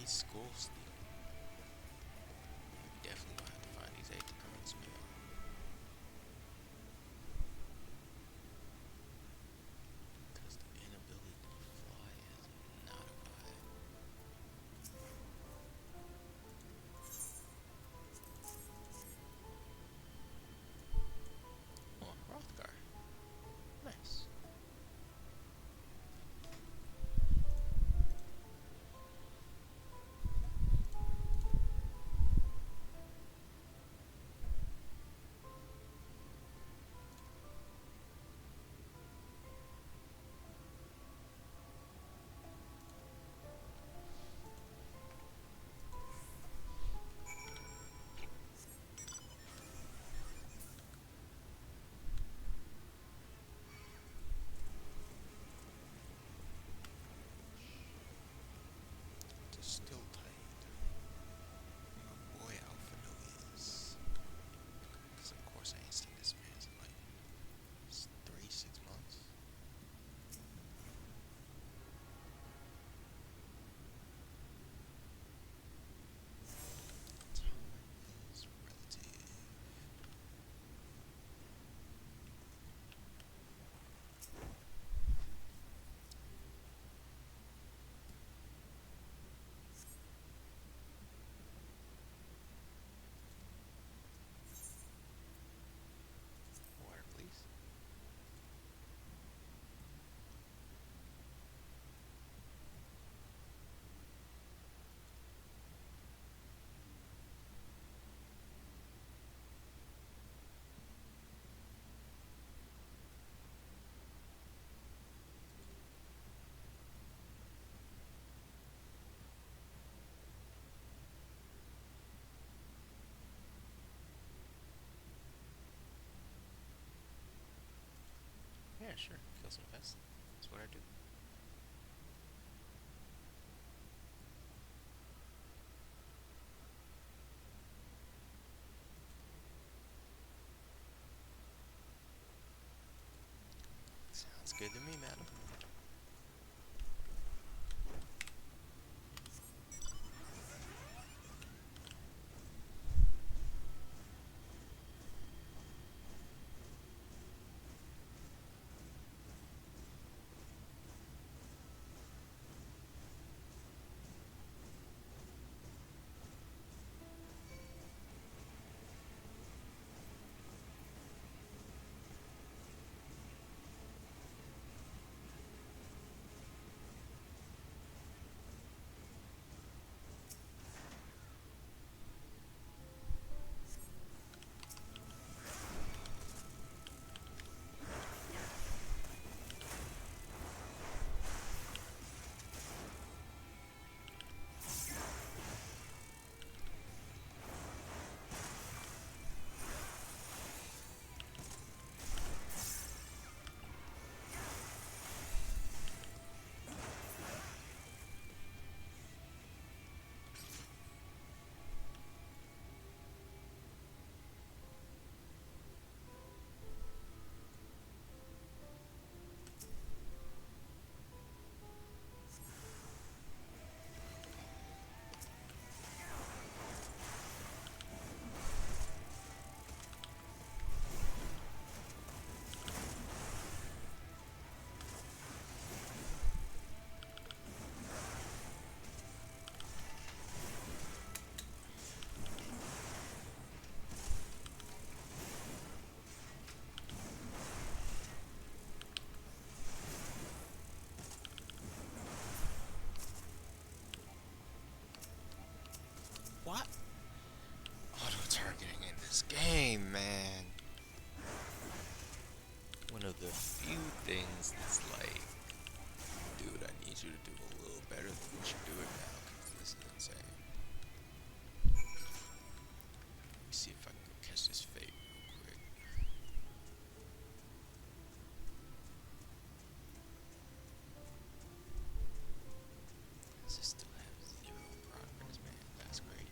Skull Steel. We definitely gonna have to find these 8 cards, man. Because the inability to fly is not a vibe. Oh, Hrothgar. Nice. Just still tight. My boy Alfredo is. Because of course I ain't seen this man in like 6 months. Time is relative. Water, please. Yeah, sure. Kill some pests. That's what I do. Sounds good to me, madam. What? Auto targeting in this game, man. One of the few things that's like, dude, I need you to do a little better than what you're doing now, because this is insane. Let me see if I can go catch this fate real quick. Does this still have 0 progress, man? That's crazy.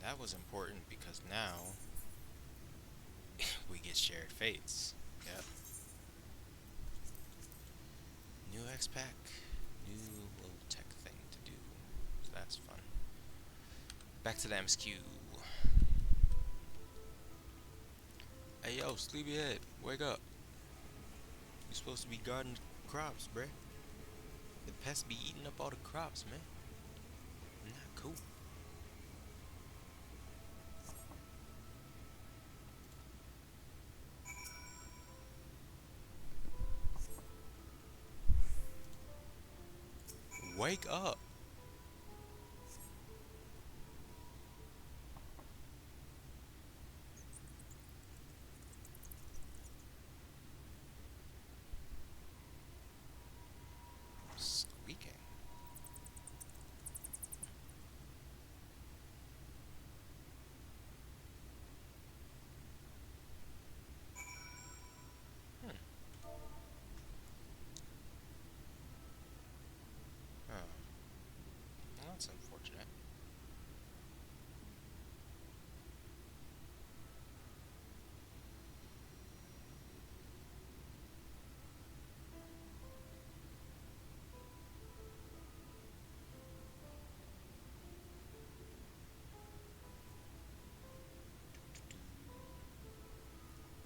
that was important because now we get shared fates. Yep. New X pack, new little tech thing to do. So that's fun. Back to the MSQ. Hey yo, sleepyhead, wake up. You're supposed to be guarding the crops, bruh. The pests be eating up all the crops, man. Not cool. Wake up. Squeaking. Hmm. Oh. Well, that's unfortunate.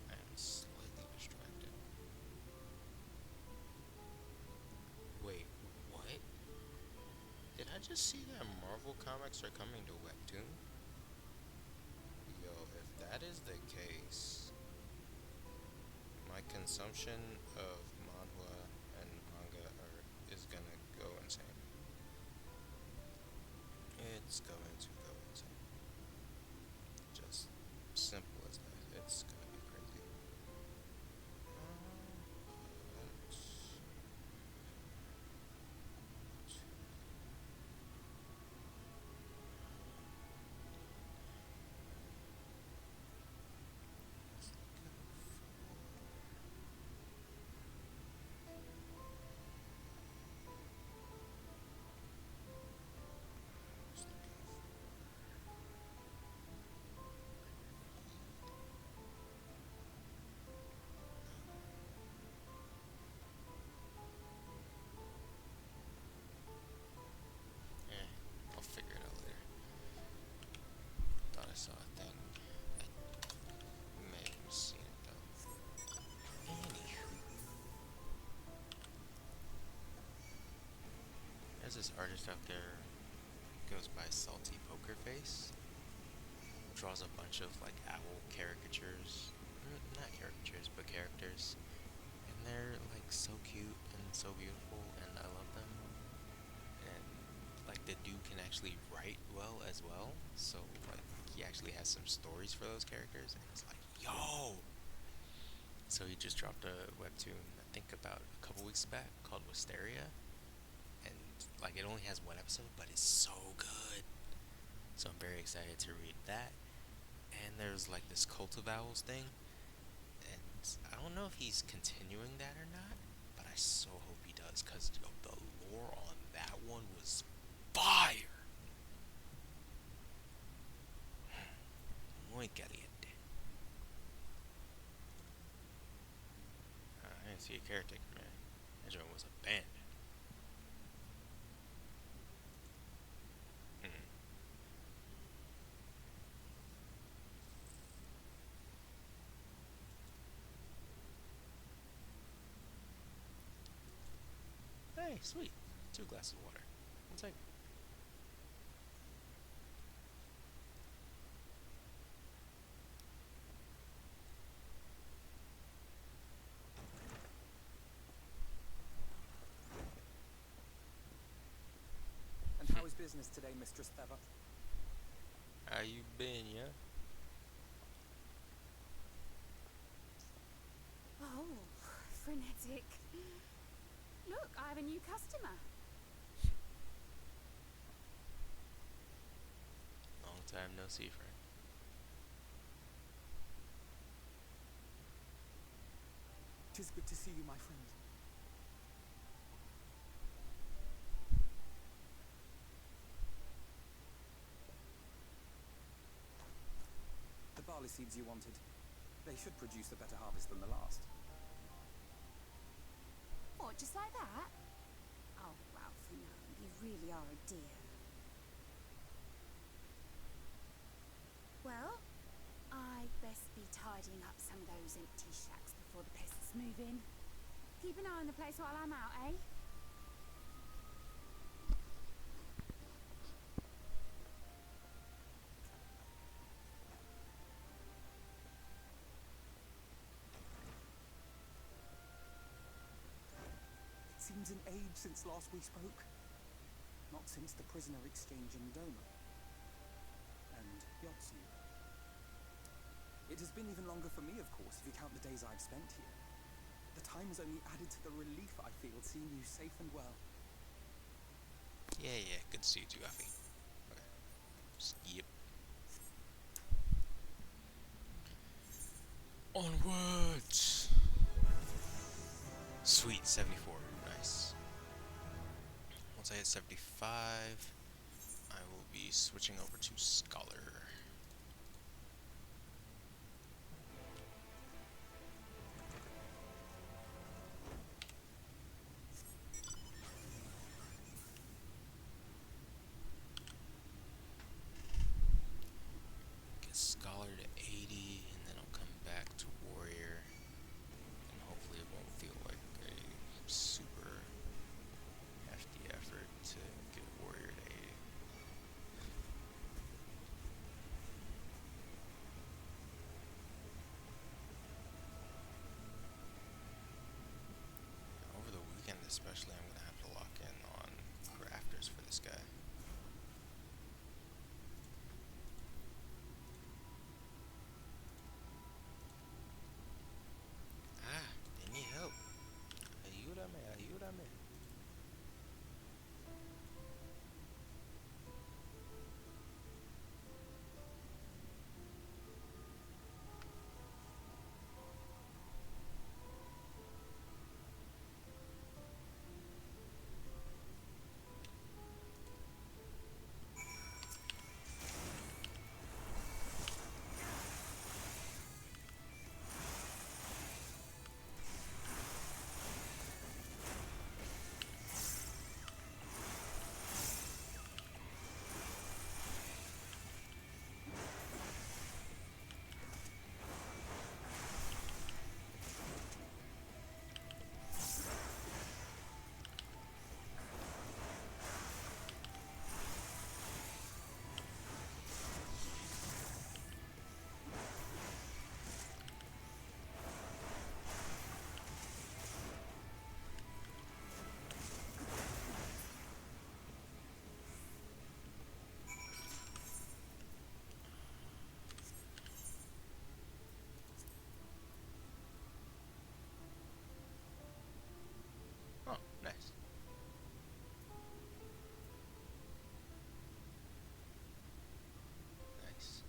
I am slightly distracted. Wait, what? Did I just see that Marvel comics are coming to Webtoon? Yo, if that is the case, my consumption of manhwa and manga is gonna go insane. It's going to go insane. Just simple as that. It's gonna be crazy. But let's go for just looking I'll figure it out later. Thought I saw a thing. I may have seen it though. Anywho, there's this artist out there, goes by Salty Poker Face. Draws a bunch of like owl caricatures. Not caricatures, but characters. And they're like so cute and so beautiful, and I love them. And like the dude can actually write well as well, so like he actually has some stories for those characters, and it's like, yo. So he just dropped a webtoon, I think about a couple weeks back, called Wisteria, and like it only has one episode, but it's so good. So I'm very excited to read that. And there's like this Cult of Owls thing, and I don't know if he's continuing that or not, but I so hope he does, because the lore on that one was fire. Muy caliente. I didn't see a caretaker, man. That joint was abandoned. Hmm. Hey, sweet. 2 glasses of water. I'll take it. And how is business today, Mistress Theva? How you been, yeah? Oh, frenetic. Look, I have a new customer. Long time no see, friend. Tis good to see you, my friend. barley seeds you wanted. They should produce a better harvest than the last. What, just like that? Oh, Ralph, no, you really are a dear. Well, I'd best be tidying up some of those empty shacks before the pests move in. Keep an eye on the place while I'm out, eh? It seems an age since last we spoke. Not since the prisoner exchange in Doma. And Yotsu. It has been even longer for me, of course, if you count the days I've spent here. The time has only added to the relief I feel seeing you safe and well. Yeah, good to see you too, Avi. Okay. Yep. Onwards! Sweet, 74. Nice. Once I hit 75, I will be switching over to Scholar. Get Scholar to 80, and then I'll come back to Warrior. And hopefully it won't feel like a super hefty effort to get Warrior to 80. Over the weekend especially, I'm going to have to lock in on grafters for this guy. Ah, they need help. Ayúdame, ayúdame. Oh, nice. Nice.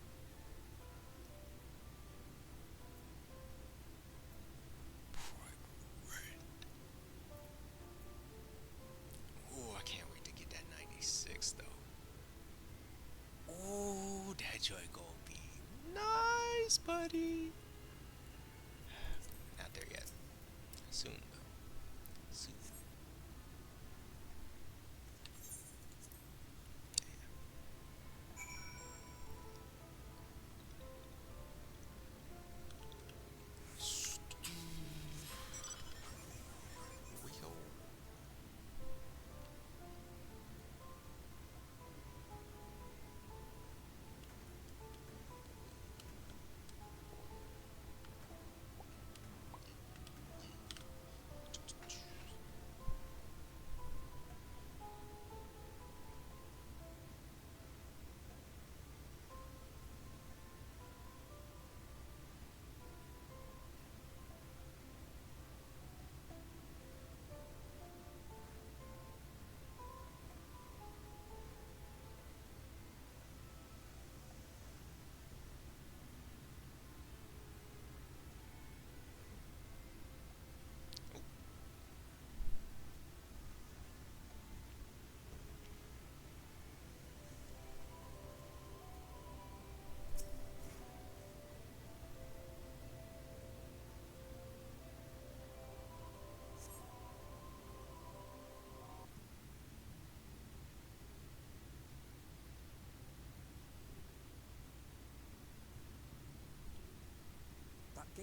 Oh, I can't wait to get that 96 though. Oh, that joy gonna be nice, buddy. Not there yet. Soon though. Soon. Here we go.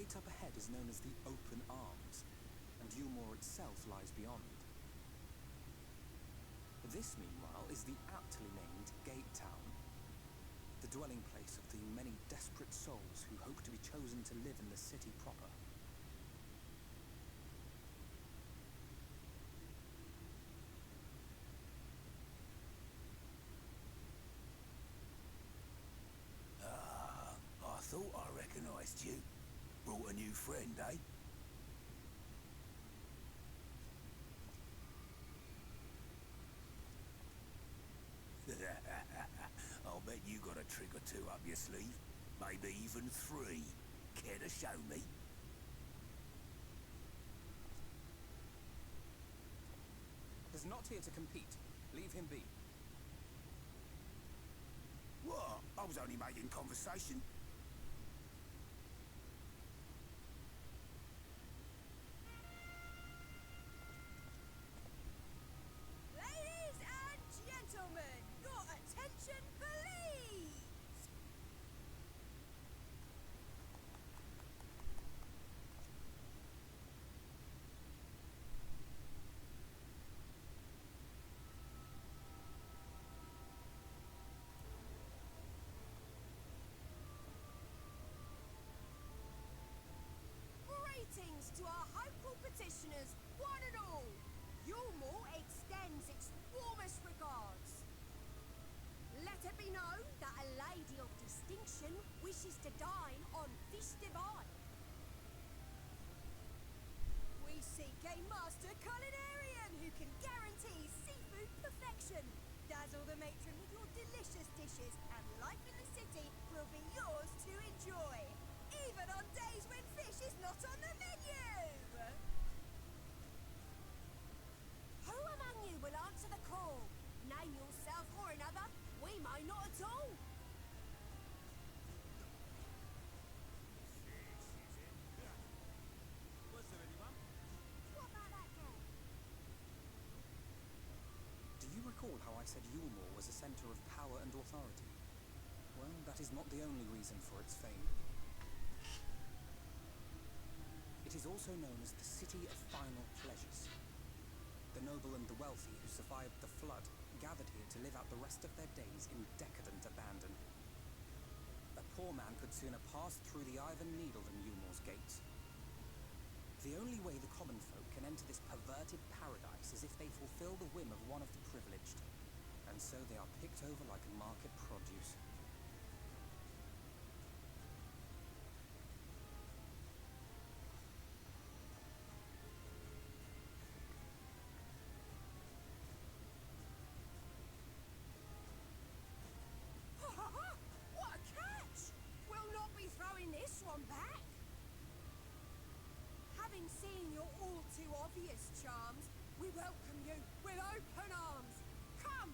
gate up ahead is known as the Open Arms, and Yulmore itself lies beyond. This, meanwhile, is the aptly named Gate Town, the dwelling place of the many desperate souls who hope to be chosen to live in the city proper. I thought I recognized you. Brought a new friend, eh? I'll bet you got a trick or two up your sleeve. Maybe even 3. Care to show me? He's not here to compete. Leave him be. What? I was only making conversation. Ladies and gentlemen, your attention please! Greetings to our hopeful petitioners, one and all. Yulmore extends its warmest regards. Let it be known that a lady of distinction wishes to dine on fish divine. We seek a master culinarian who can guarantee seafood perfection. Dazzle the matron with your delicious dishes, and life in the city will be yours to enjoy, even on days when fish is not on the menu. Who among you will answer the call? Name yourself or another. We may not at all. What about that girl? Do you recall how I said Yulmore was a centre of power and authority? Well, that is not the only reason for its fame. It is also known as the City of Final Pleasures. The noble and the wealthy who survived the flood gathered here to live out the rest of their days in decadent abandon. A poor man could sooner pass through the Iron Needle than Yulmore's gates. The only way the common folk can enter this perverted paradise is if they fulfill the whim of one of the privileged, and so they are picked over like market produce. What a catch! We'll not be throwing this one back. Having seen your all too obvious charms, we welcome you with open arms. Come,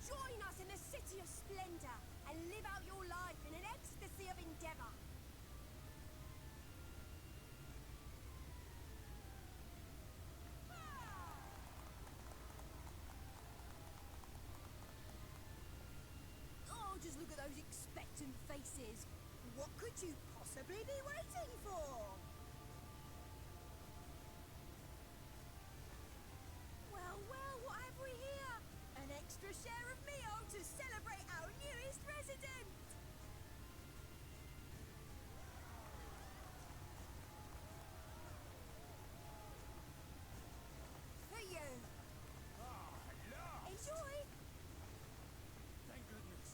join us in the city of splendor and live out your life in an ecstasy of endeavor. Oh, just look at those expectant faces. What could you possibly be waiting for? Well, well, what have we here? An extra share of meal to celebrate our newest resident. For you. Enjoy. Thank goodness.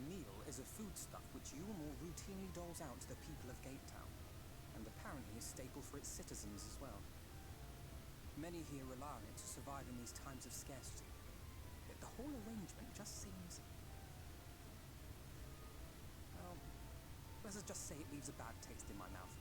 Meal is a foodstuff which Yulmore routinely doles out to the people of Gate Town, and apparently a staple for its citizens as well. Many here rely on it to survive in these times of scarcity, yet the whole arrangement just seems... well, let's just say it leaves a bad taste in my mouth.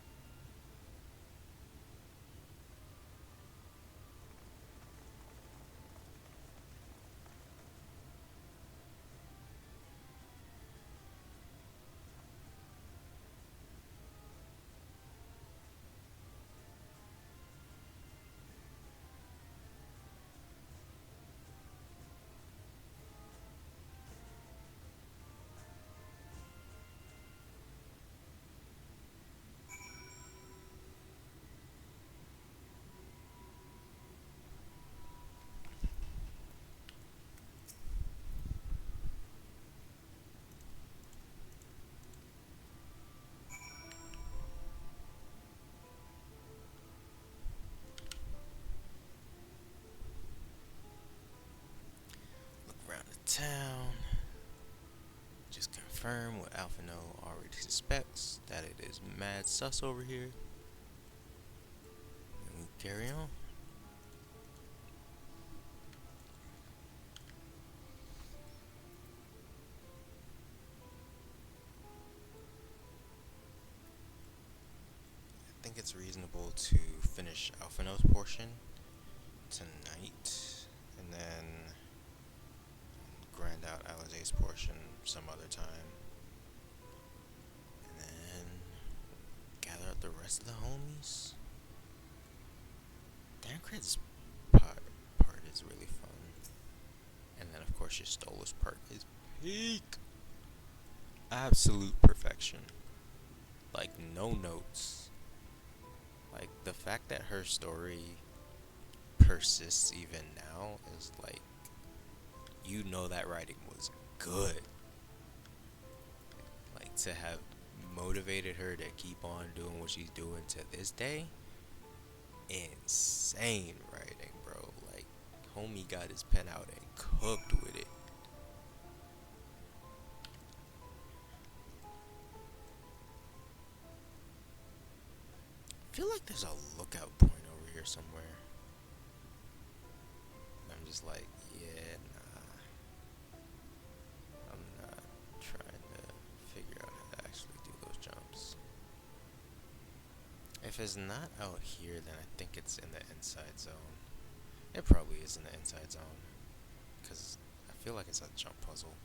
town. Just confirm what Alphino already suspects, that it is mad sus over here. And we carry on. I think it's reasonable to finish Alphino's portion tonight, and then grind out Alizé's portion some other time, and then gather up the rest of the homies. Dancred's part is really fun, and then of course your Stolas part is peak, absolute perfection. Like no notes. Like the fact that her story persists even now is like, you know that writing was good. Like to have motivated her to keep on doing what she's doing to this day, insane writing, bro. Like homie got his pen out and cooked with it. I feel like there's a lookout point over here somewhere. I'm just like, yeah, nah. I'm not trying to figure out how to actually do those jumps. If it's not out here, then I think it's in the inside zone. It probably is in the inside zone, because I feel like it's a jump puzzle.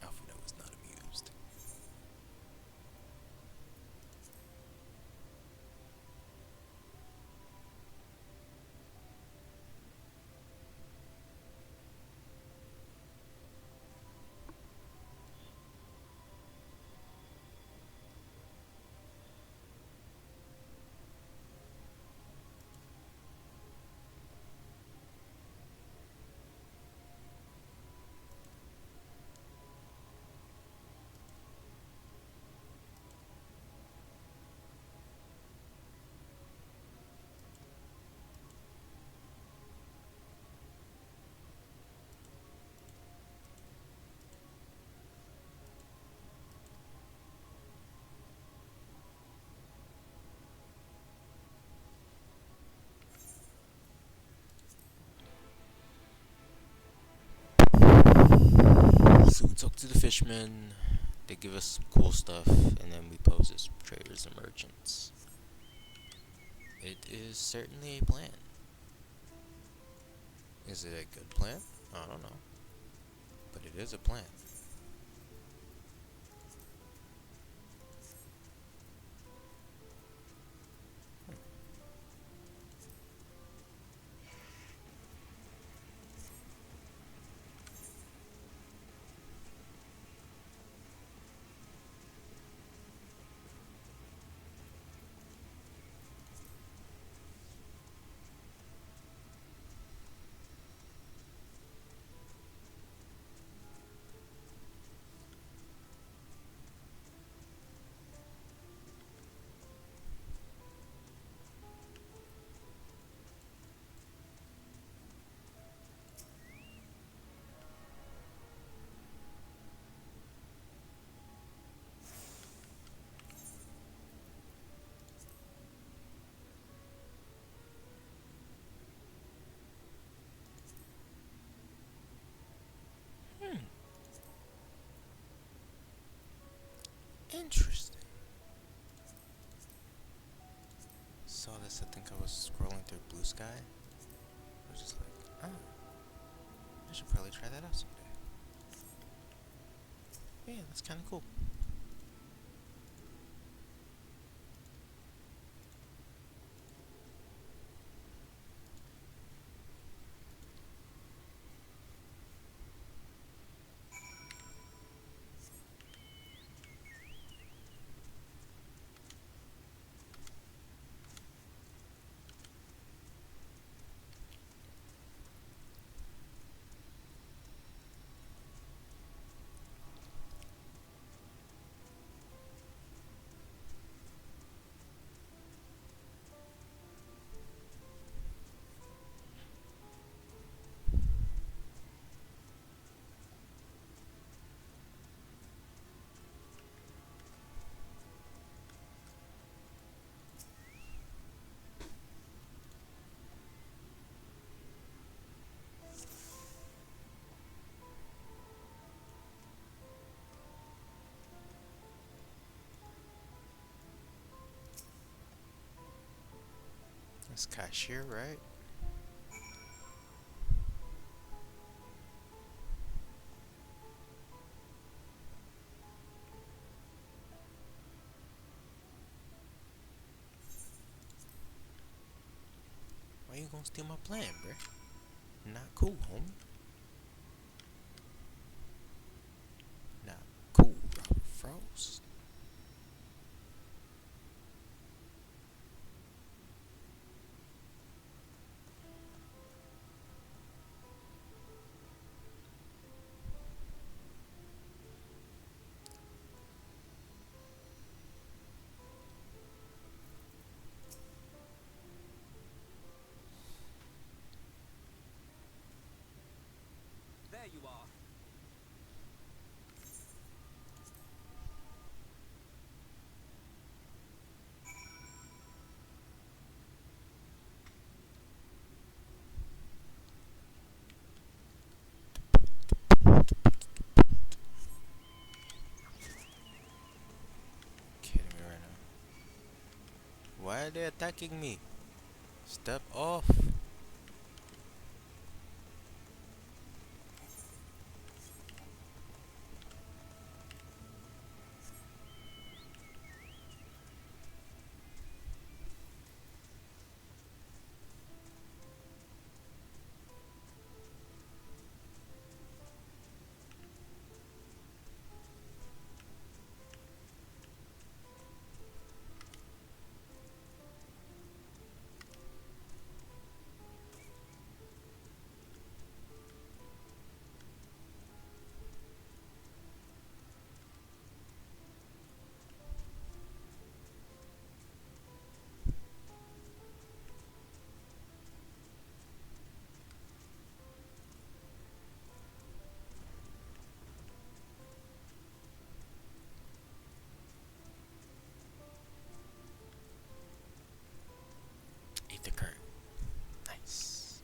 Alphino is not amused. So we talk to the fishmen, they give us some cool stuff, and then we pose as traders and merchants. It is certainly a plan. Is it a good plan? I don't know. But it is a plan. Hmm. Interesting. Saw this, I think I was scrolling through Blue Sky. I was just like, oh, I should probably try that out someday. Yeah, that's kind of cool. That's cashier, right? Why you gonna steal my plan, bruh? Not cool, homie. Not cool, Robert Frost. There you are. Kidding me right now. Why are they attacking me? Step off. Ether current. Nice.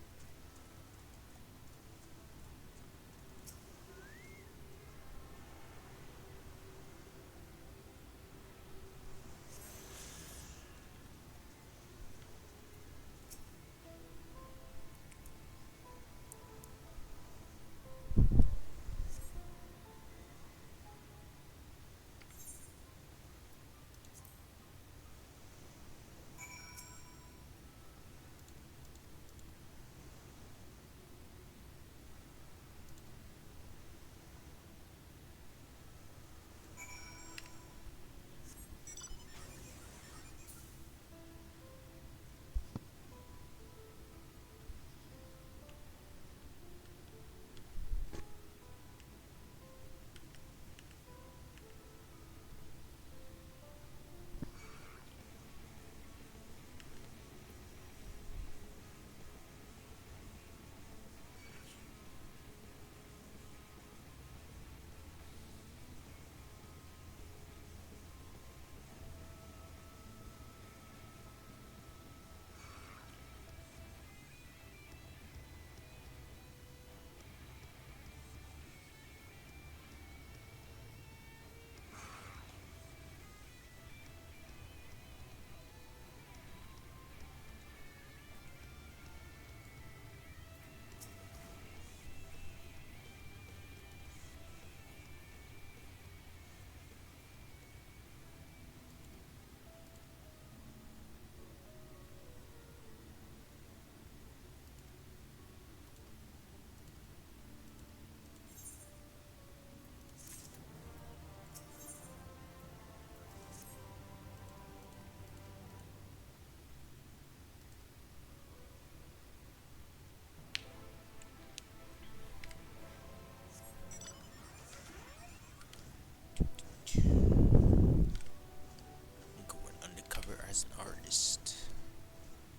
Going undercover as an artist.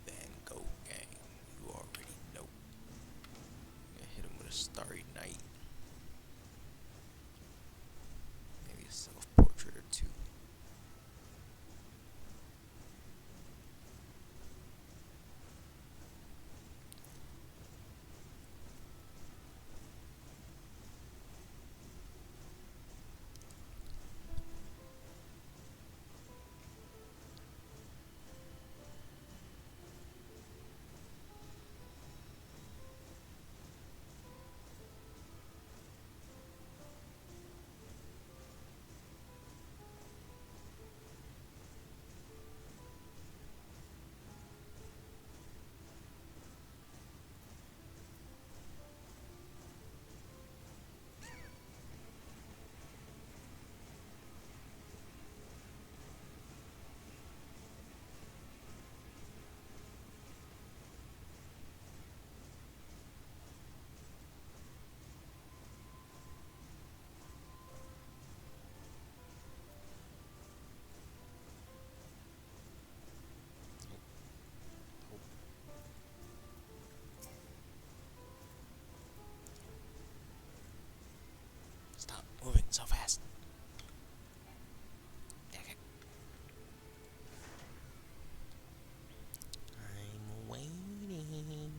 Van Gogh gang. You already know. Gonna hit him with a starry night. Maybe a self-portrait or two. fast. Okay. I'm waiting.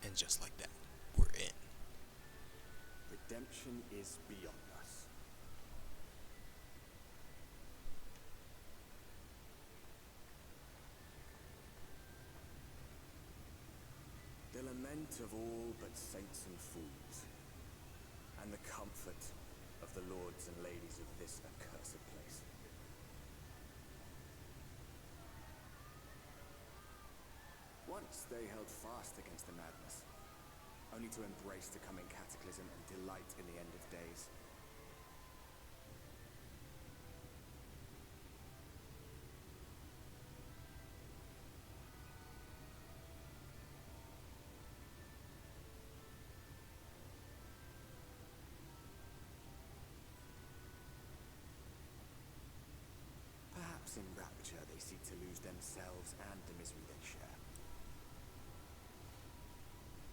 And just like that, we're in. Redemption is beyond us. The lament of all but saints and fools, and the comfort of the lords and ladies of this accursed place. Once they held fast against the madness, only to embrace the coming cataclysm and delight in the end of days. Perhaps in rapture they seek to lose themselves and the misery they share.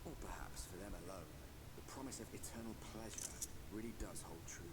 Or perhaps for them alone, the promise of eternal pleasure really does hold true.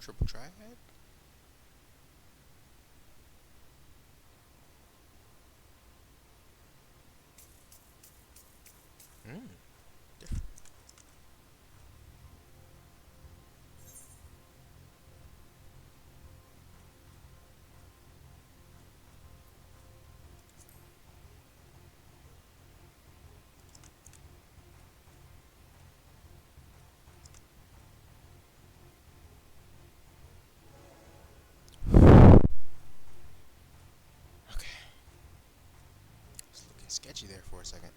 Triple triad? Hmm. Different. Okay. It's looking sketchy there for a second.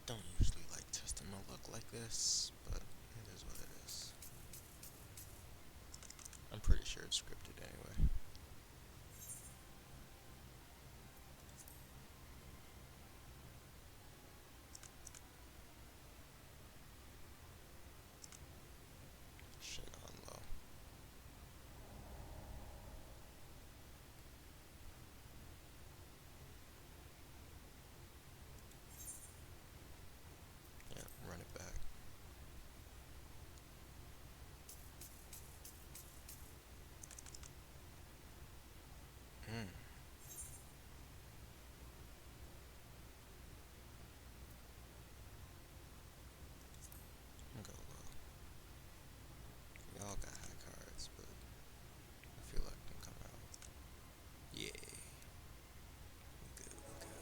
Don't usually like testing my luck like this, but it is what it is. I'm pretty sure it's scripted anyway. Shit on low. Yeah, run it back. Hmm. Go low. We all got high cards, but I feel like I can come out. Yeah. We good, we good.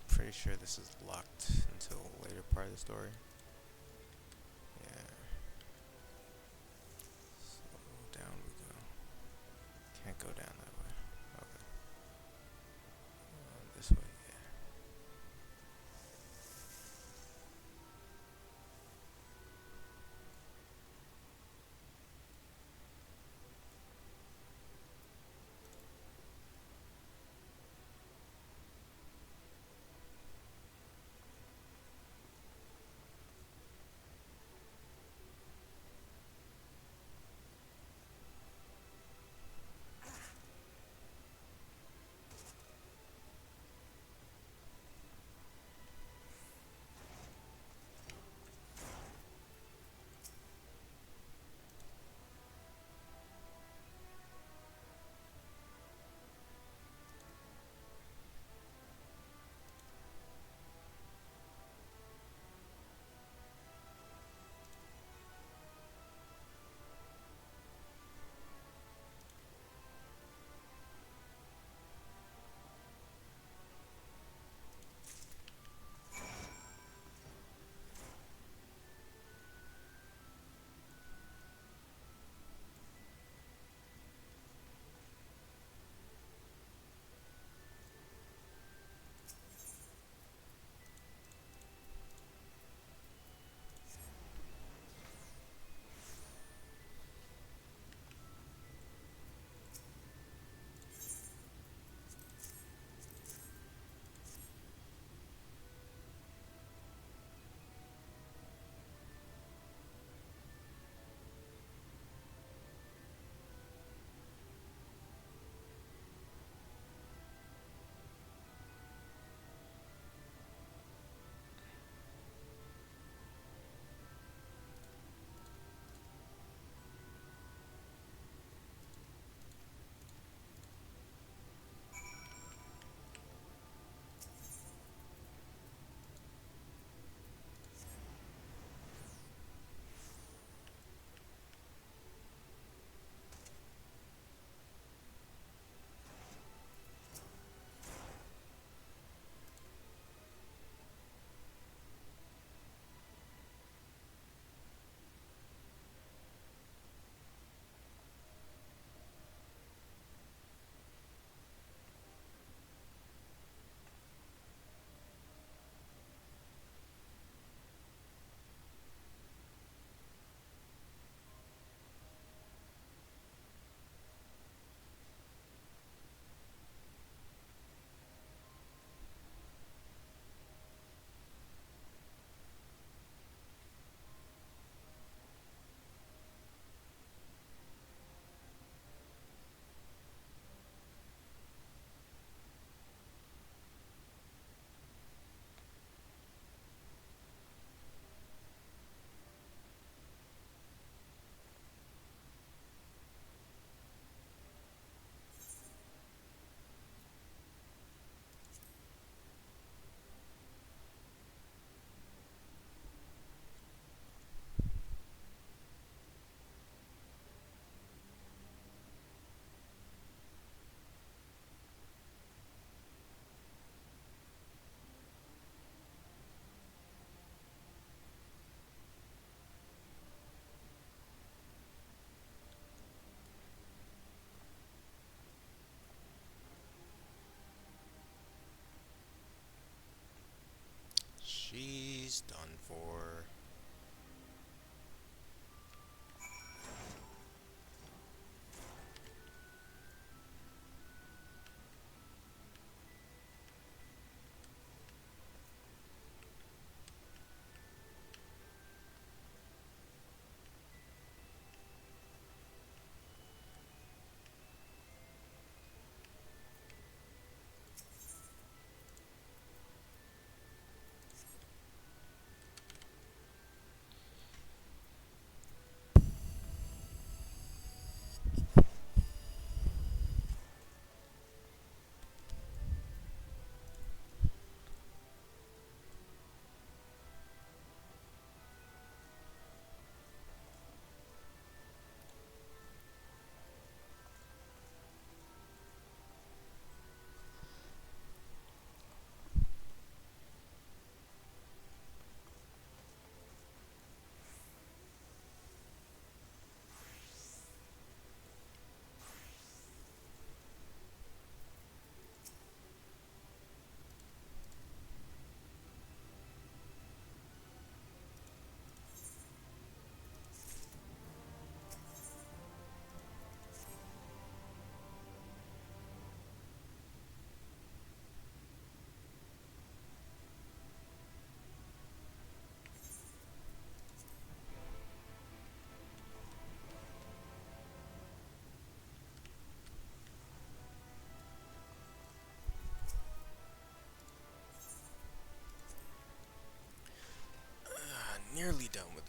Pretty sure this is locked until a later part of the story. Yeah. So down we go. Can't go down that way. Okay. This way, yeah.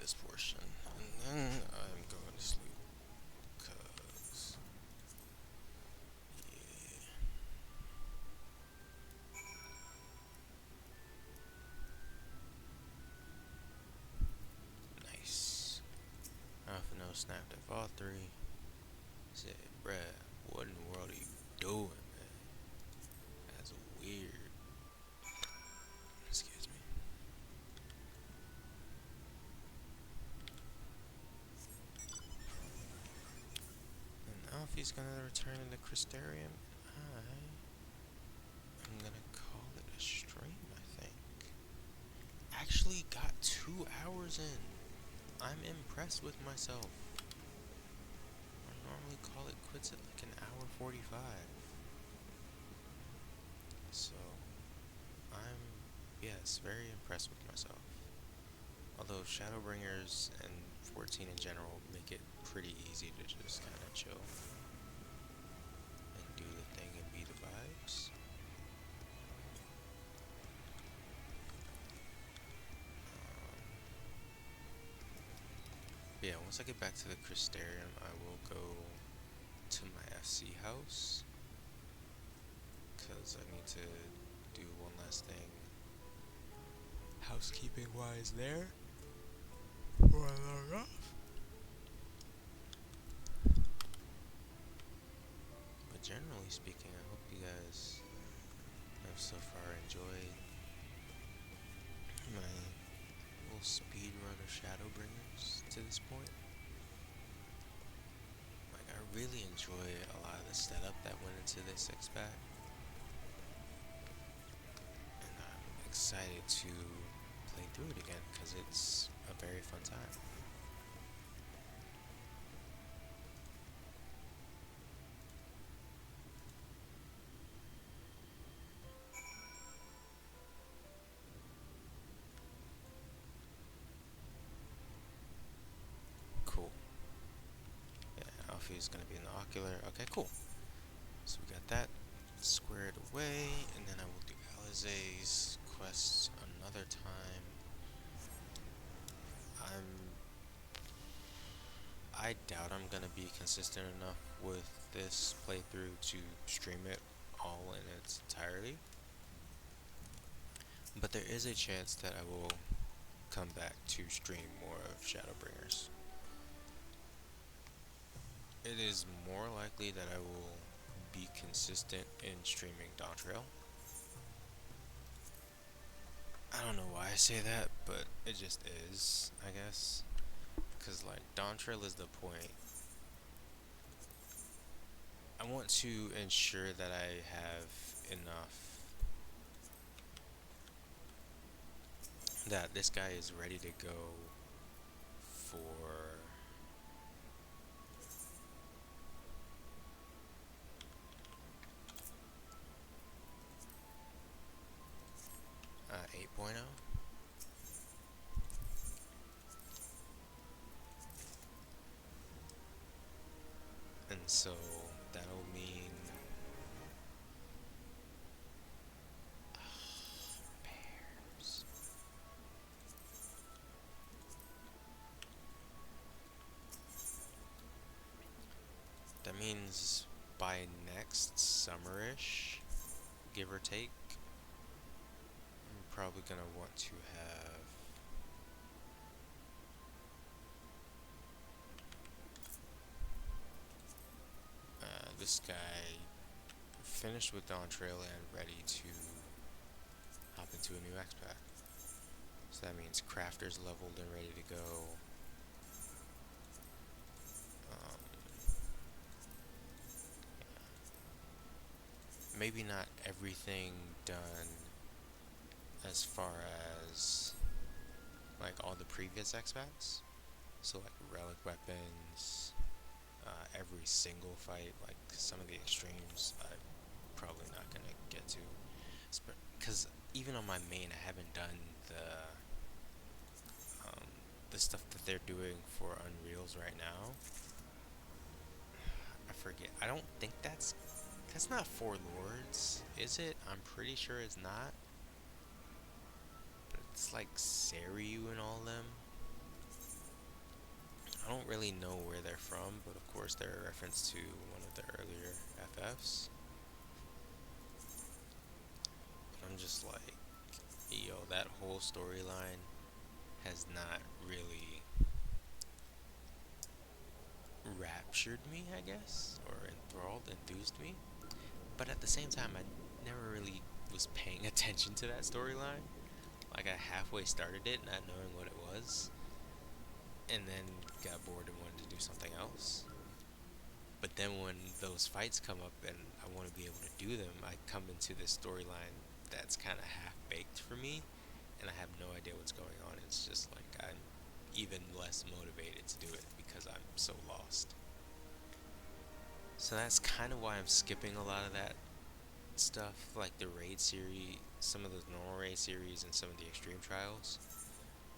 this portion, and then I'm going to sleep. Cause yeah. Nice. Alpha no snapped at all three. Said, bruh, what in the world are you doing, man? That's weird. Excuse me. And Alfie's gonna return to the Crystarium. I'm gonna call it a stream, I think. Actually got 2 hours in. I'm impressed with myself. I normally call it quits at like an hour 45. So, I'm, yes, very impressed with myself. Although Shadowbringers and 14 in general make it pretty easy to just kind of chill and do the thing and be the vibes. Yeah, once I get back to the Crystarium, I will go to my FC house, because I need to do one last thing housekeeping wise there before I log off. But generally speaking, I hope you guys have so far enjoyed my little speed run of Shadowbringers to this point. Like, I really enjoy a lot of the setup that went into this X-Pack, and I'm excited to play through it again because it's a very fun time. Cool. Yeah, Alfie's gonna be in the ocular. Okay, cool. So we got that squared away, and then I will do Alize's quests another time. I doubt I'm gonna be consistent enough with this playthrough to stream it all in its entirety, but there is a chance that I will come back to stream more of Shadowbringers. It is more likely that I will be consistent in streaming Dawntrail. I don't know why I say that, but it just is, I guess. Because, like, Dawntrail is the point. I want to ensure that I have enough, that this guy is ready to go for uh, 8.0. And so that'll mean bears. That means by next summerish, give or take, I'm probably gonna want to have this guy finished with Dawntrail and ready to hop into a new X-Pack. So that means Crafter's leveled and ready to go. Maybe not everything done as far as like all the previous X-Packs. So like relic weapons, every single fight, like some of the extremes I'm probably not gonna get to. Because even on my main, I haven't done the stuff that they're doing for Unreals right now. I forget. I don't think that's not Four Lords, is it? I'm pretty sure it's not. But it's like Seiryu and all them. I don't really know where they're from, but of course they're a reference to one of the earlier FFs. But I'm just like, yo, that whole storyline has not really raptured me, I guess, or enthralled, enthused me. But at the same time, I never really was paying attention to that storyline. Like, I halfway started it, not knowing what it was, and then got bored and wanted to do something else. But then when those fights come up and I want to be able to do them, I come into this storyline that's kind of half baked for me, and I have no idea what's going on. It's just like I'm even less motivated to do it because I'm so lost. So that's kind of why I'm skipping a lot of that stuff, like the raid series, some of the normal raid series, and some of the extreme trials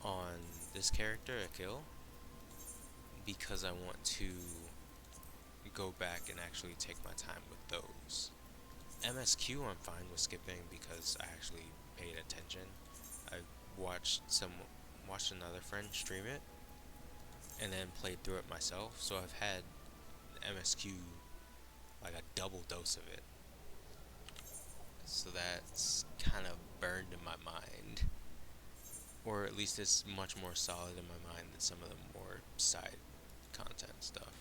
on this character, Akil, because I want to go back and actually take my time with those. MSQ I'm fine with skipping because I actually paid attention. I watched another friend stream it and then played through it myself, so I've had MSQ like a double dose of it. So that's kind of burned in my mind. Or at least it's much more solid in my mind than some of the more side content stuff.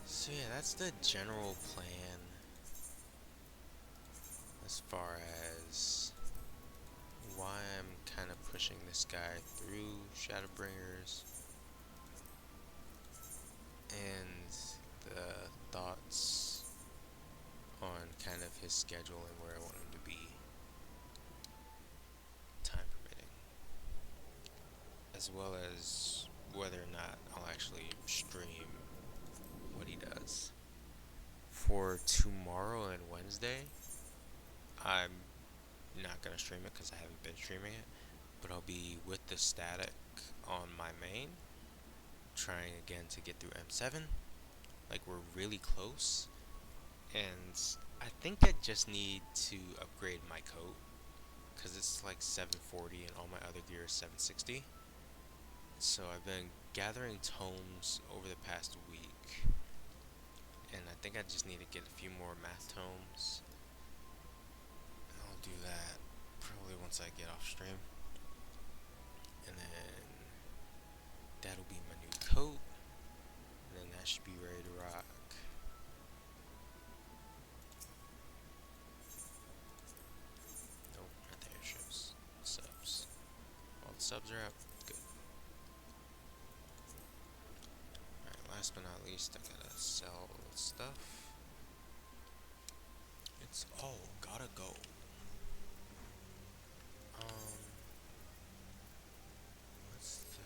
So yeah, that's the general plan as far as why I'm kind of pushing this guy through Shadowbringers and the thoughts on kind of his schedule and where I want him to be, time permitting, as well as whether or not I'll actually stream what he does. For tomorrow and Wednesday, I'm not gonna stream it because I haven't been streaming it, but I'll be with the static on my main, trying again to get through M7. Like, we're really close, and I think I just need to upgrade my coat because it's like 740 and all my other gear is 760. So I've been gathering tomes over the past week, and I think I just need to get a few more math tomes. I'll do that probably once I get off stream, and then that'll be my new coat, and then that should be ready to rock. Nope, not the airships. Subs. All the subs are up. Good. Alright, last but not least, I gotta sell stuff. It's all gotta go. What's the...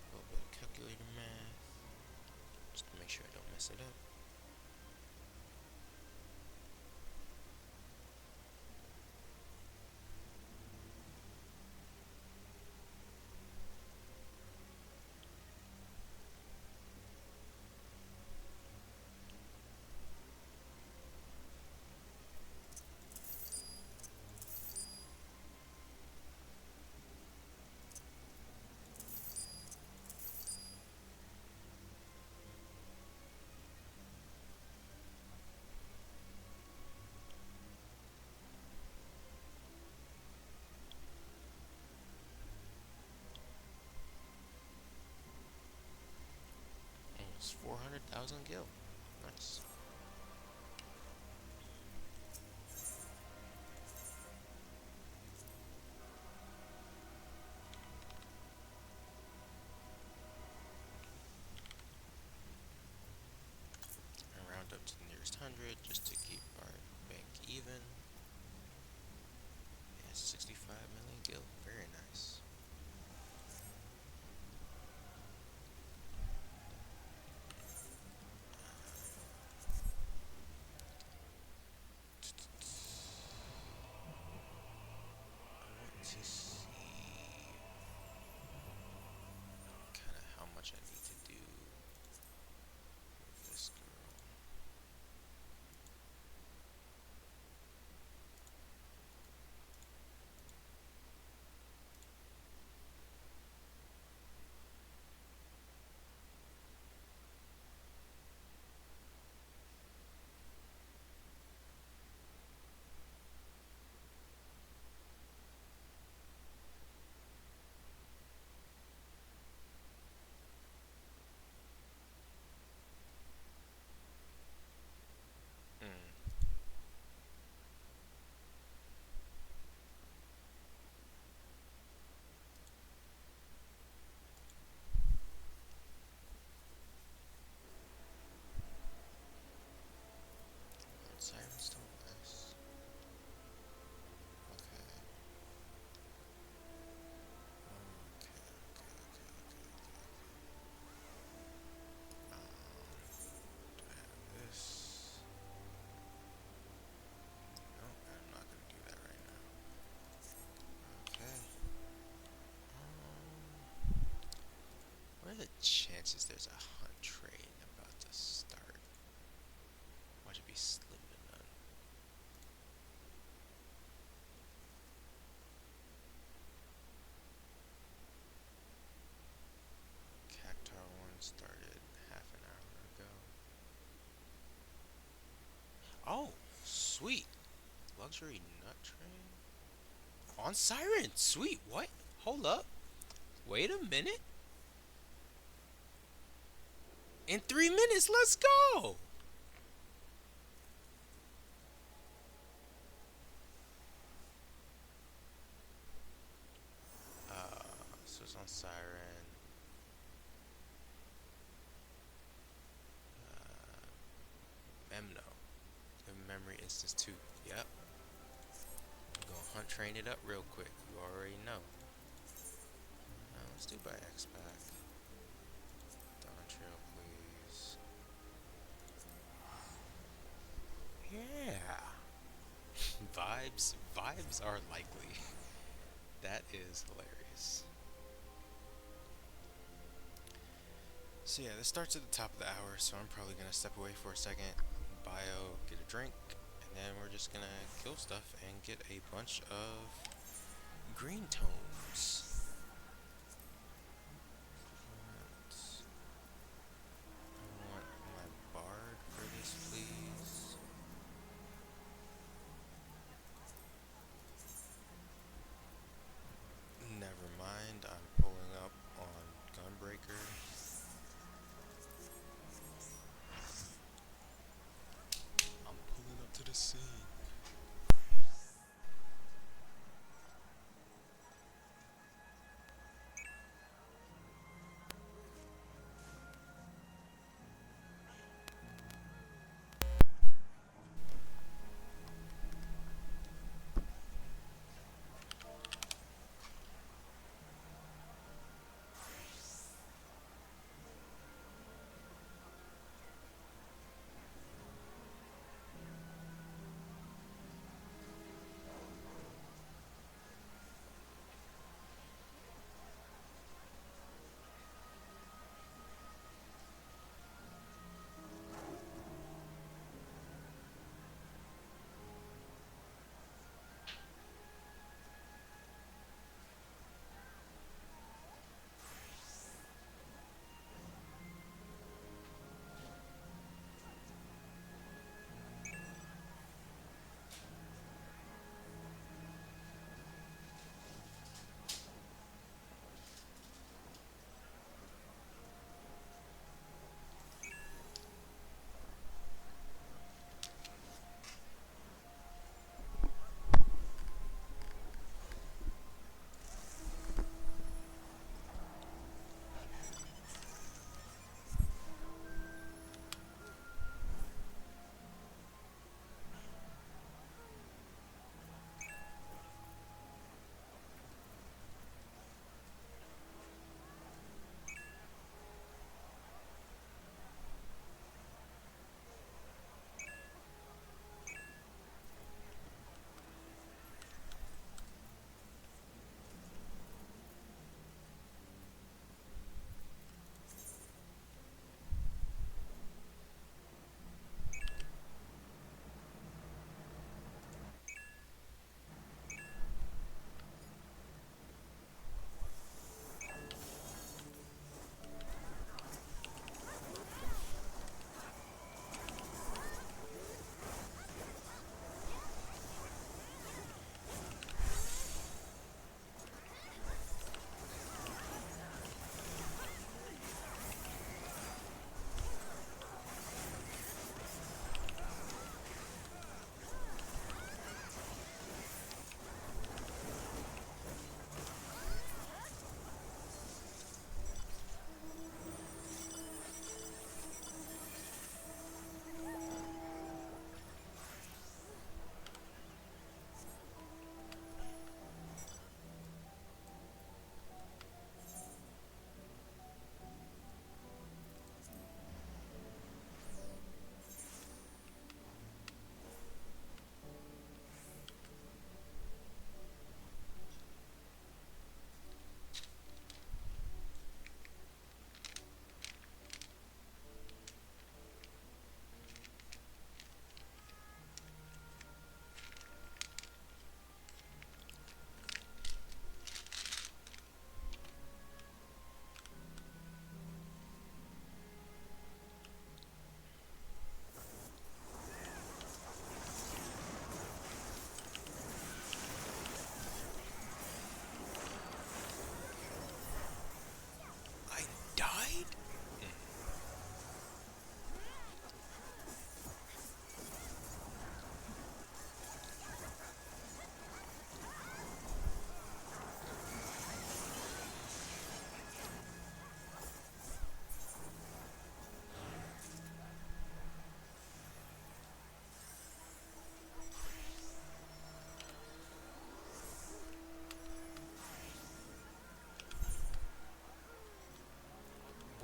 A little bit of calculator math, just to make sure I don't mess it up. Almost 400,000 gil. Nice. I round up to the nearest 100 just to keep our to see kind of how much I need to do with this girl. Mm. Siren's still nice. Okay. Do I have this? No, I'm not gonna do that right now. Okay. What are the chances there's a hunt train about to start? Watch it be slim to none. Cactar one started half an hour ago. Oh, sweet. Luxury nut train? On Siren! Sweet, what? Hold up. Wait a minute. In 3 minutes, let's go! So it's on Siren. Memno. The memory instance 2. Yep. I'm gonna hunt train it up real quick. You already know. Let's do by X-Pack. Dawn Trail, please. Yeah. Vibes are likely. That is hilarious. So yeah, this starts at the top of the hour, so I'm probably gonna step away for a second, bio, get a drink, and then we're just gonna kill stuff and get a bunch of green tomes. I want my bard for this, please. Never mind, I'm pulling up on Gunbreaker. I'm pulling up to the scene.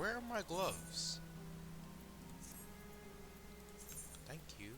Where are my gloves? Thank you.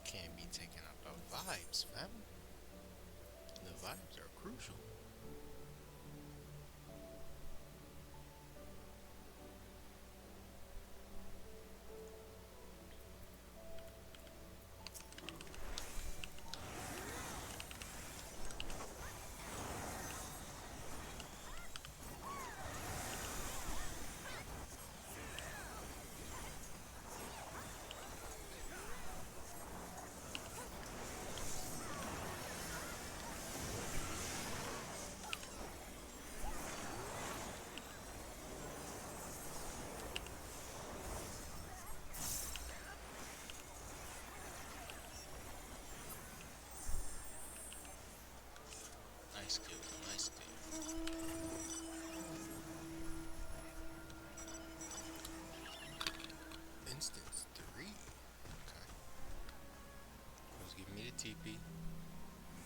Can't be taking out the vibes, fam. The vibes are crucial. Nice kill, nice kill. Instance 3. Okay. Who's giving me the TP?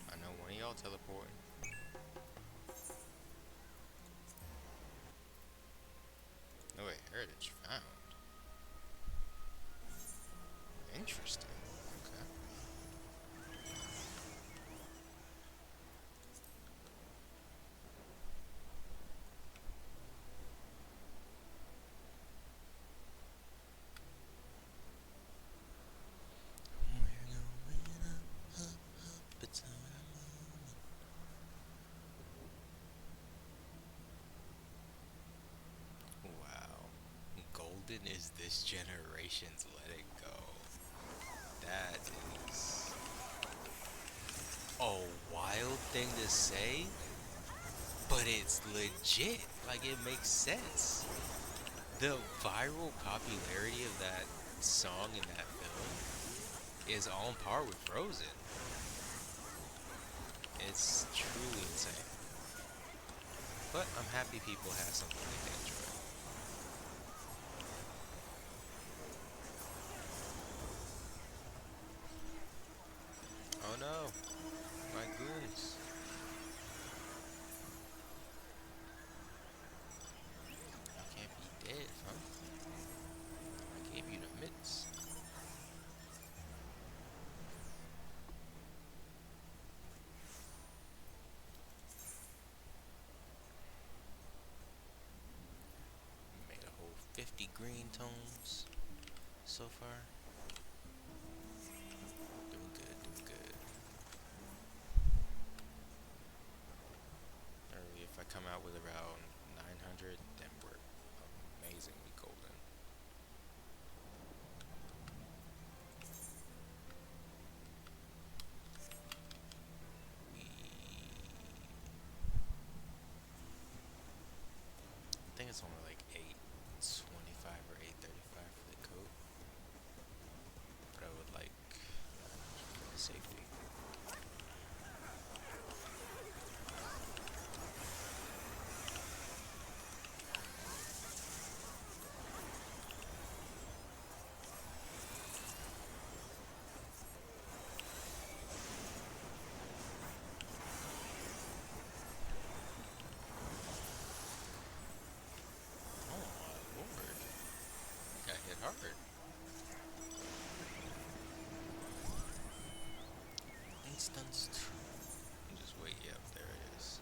I know one of y'all teleporting. No wait, heritage found. Interesting. Okay. We're going up, it's our moment. Wow. Golden is this generation's Let It Go. That is a wild thing to say, but it's legit. Like, it makes sense. The viral popularity of that song in that film is on par with Frozen. It's truly insane. But I'm happy people have something they can enjoy. Oh no, my goons. You can't be dead, huh? I gave you the mitts. Made a whole 50 green tones so far. Doing good, doing good. Or if I come out with around 900, then we're amazingly golden. hard. Instance 2. Just wait, yep, there it is.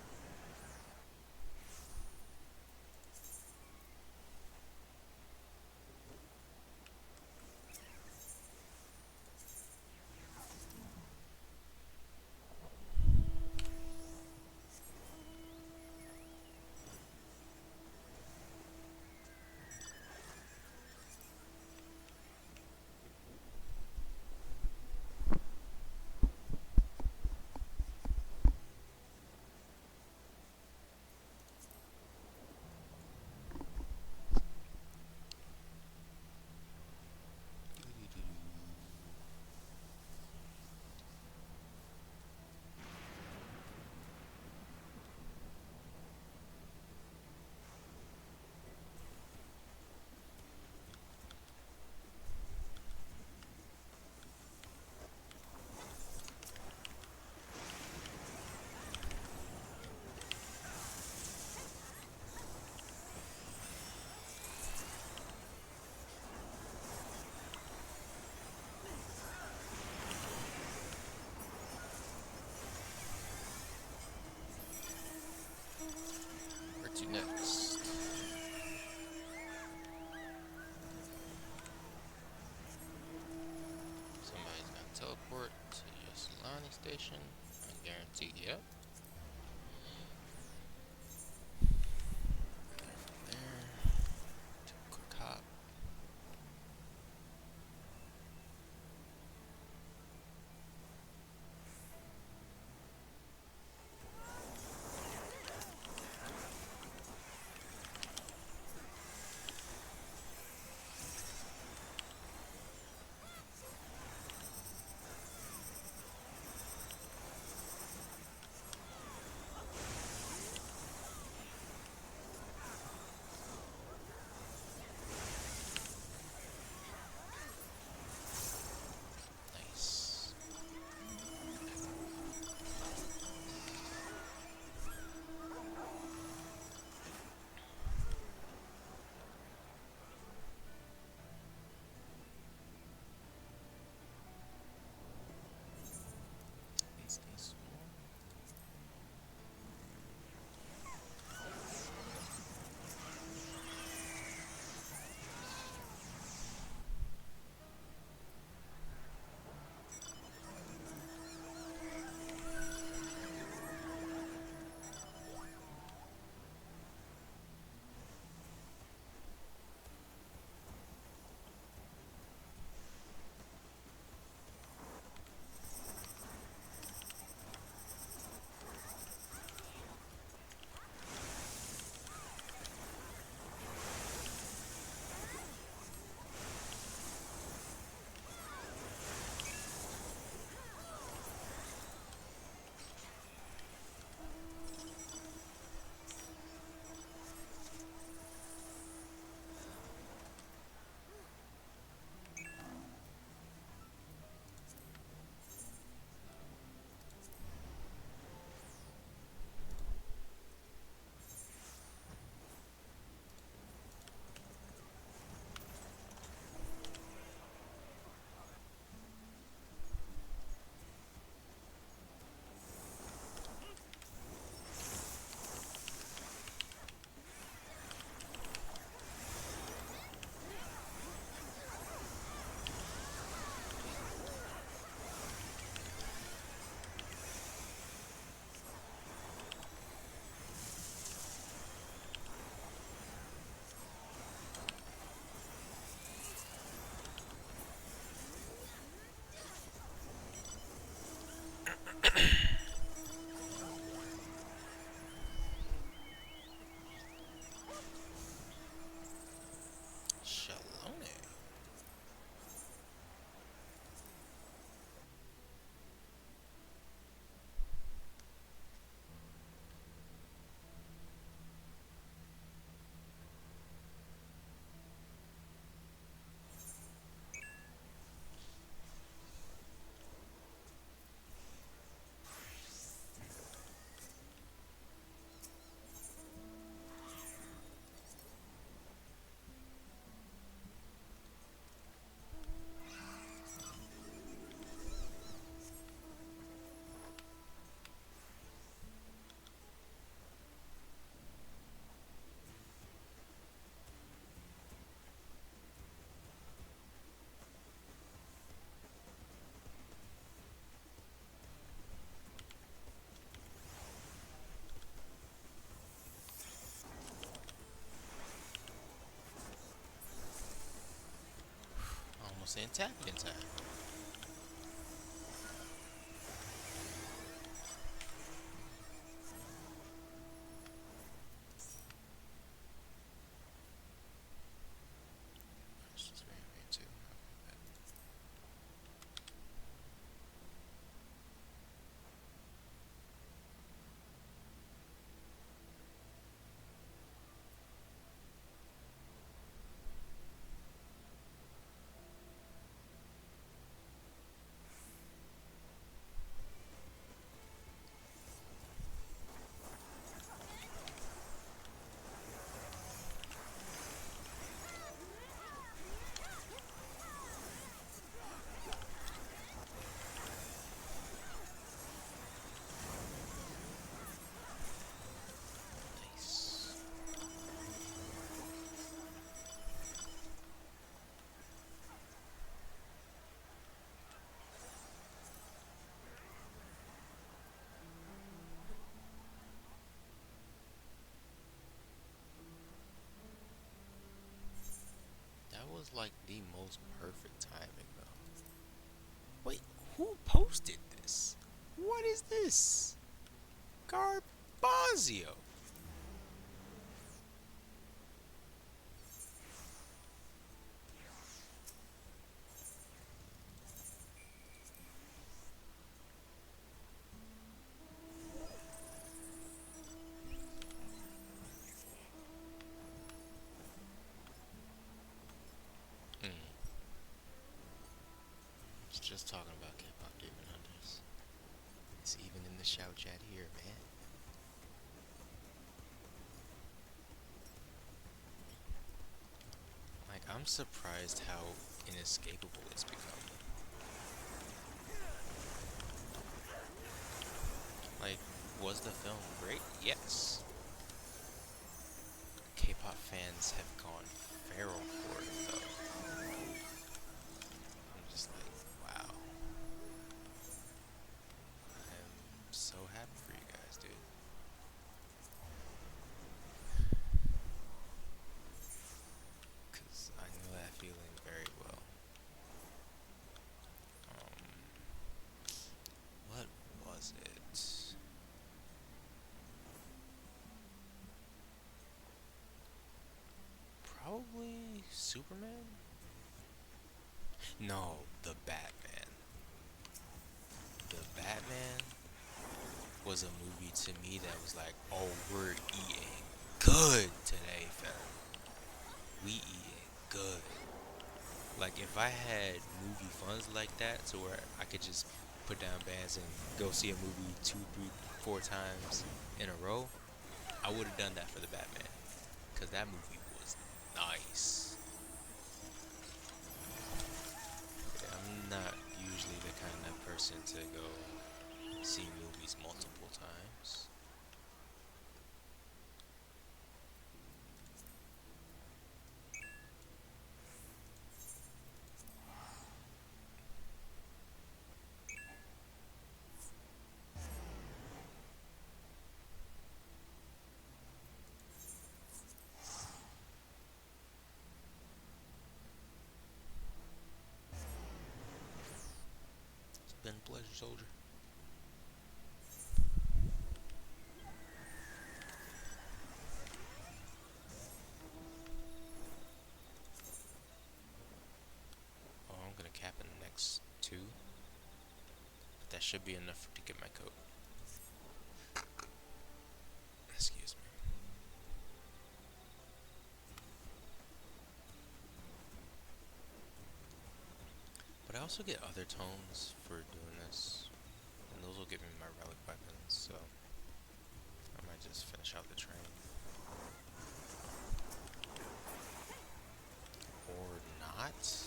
Where to next? Somebody's gonna teleport to Ysolani Station. I guarantee, yep. There. To a quick hop. almost saying tapping time. It's just very, very too. Okay, nice. That was like the most perfect timing though. Wait, who posted this? What is this? Garbazio. Mm. Was just talking about K-pop Demon Hunters. It's even in the shout chat here, man. Like, I'm surprised how inescapable it's become. Like, was the film great? Yes. K-pop fans have gone feral for it, though. I'm just like, wow. I'm so happy for you guys, dude. Because I know that feeling very well. What was it? Probably Superman? No, the Batman. The Batman was a movie to me that was like, oh, we're eating good today, fam. We eating good. Like if I had movie funds like that, to where I could just put down bands and go see a movie two, three, four times in a row, I would have done that for the Batman, cause that movie was nice. Yeah, I'm not usually the kind of person to go see movies multiple times. It's been a pleasure, soldier. Oh, I'm gonna cap in the next two, but that should be enough to get my coat. Excuse me. But I also get other tones for doing this, and those will give me my relic weapons, so I might just finish out the train. Or not.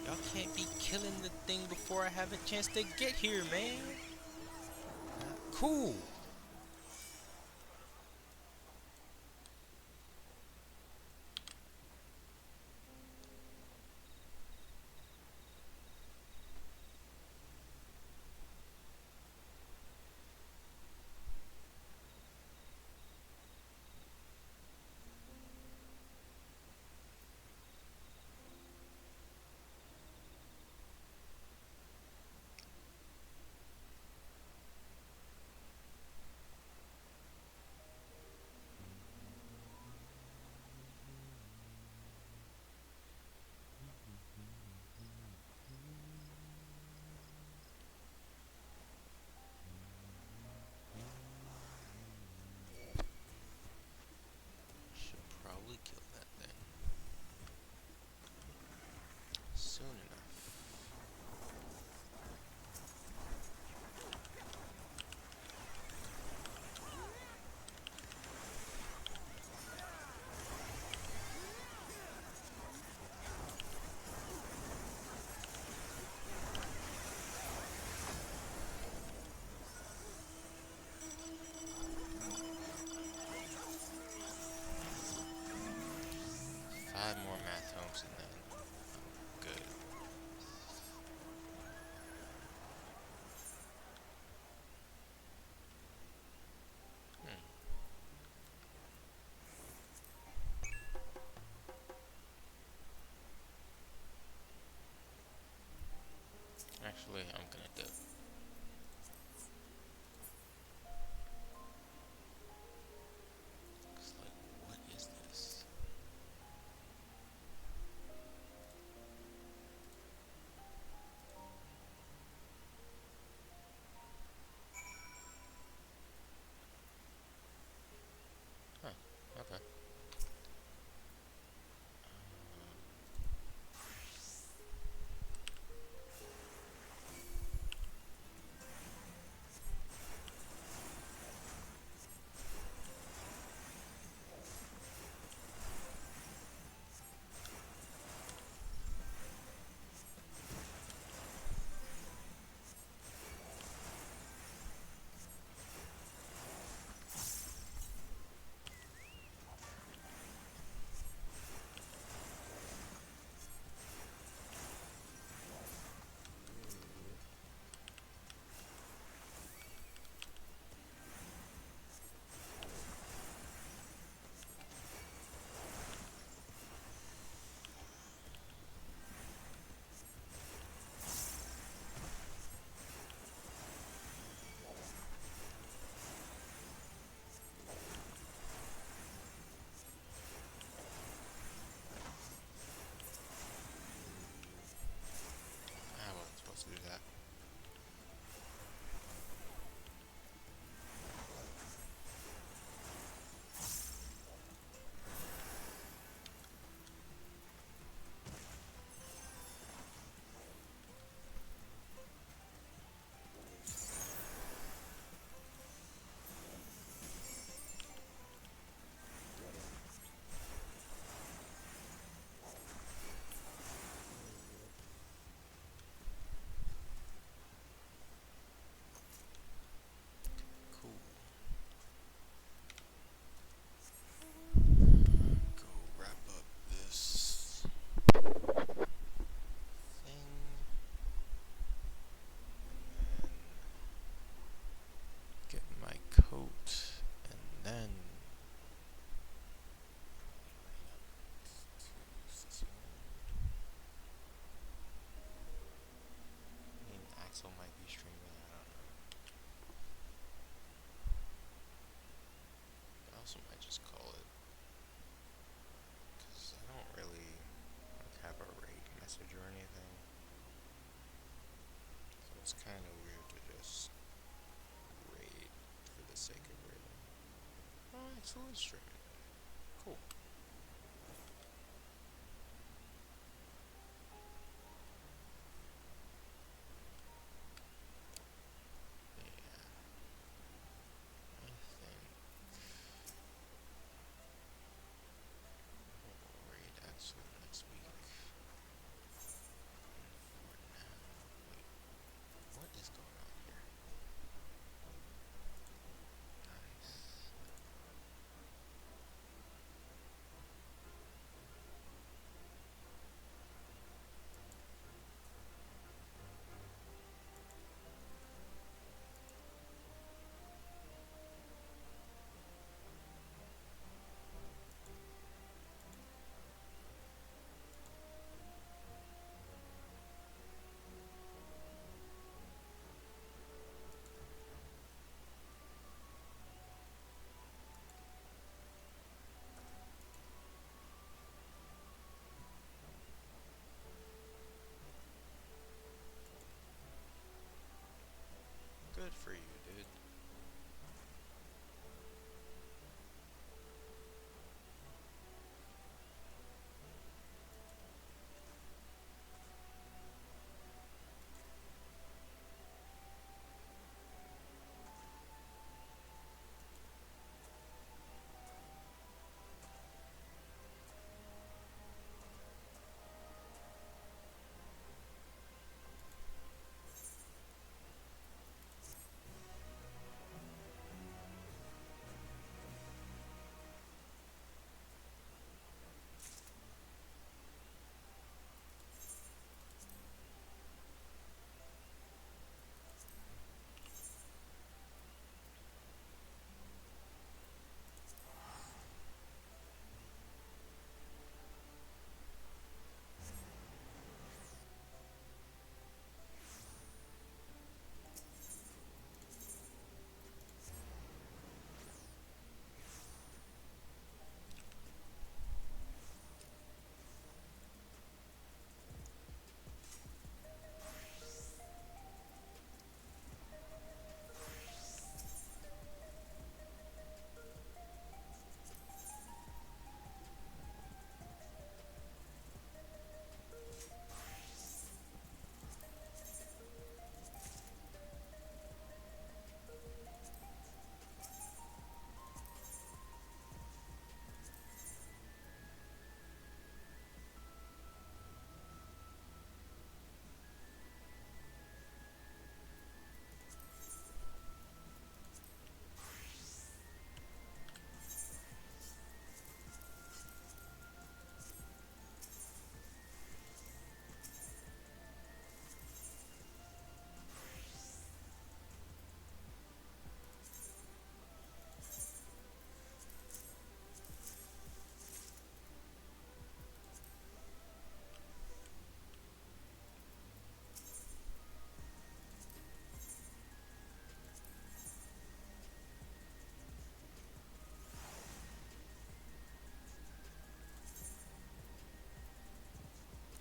Y'all can't be killing the thing before I have a chance to get here, man. Cool. it's kind of weird to just raid for the sake of raiding. Alright, so let's stream it. Cool. Yeah, I think we'll raid actually next week. And for now, wait, what is going on here? Nice. Good for you, dude.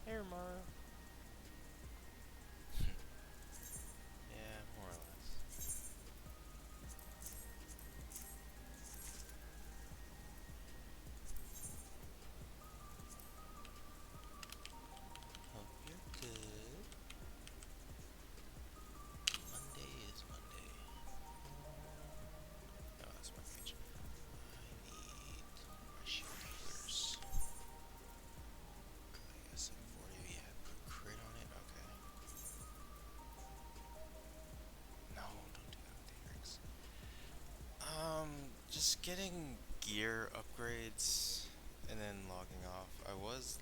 Here, Mario. Yeah, more or less. Hope you're good. Monday is Monday. Oh, that's my page. I need my shield healers. I guess I'm 40. Yeah, put crit on it. Okay. No, don't do that with the earrings. Just getting gear upgrades and then logging off. I was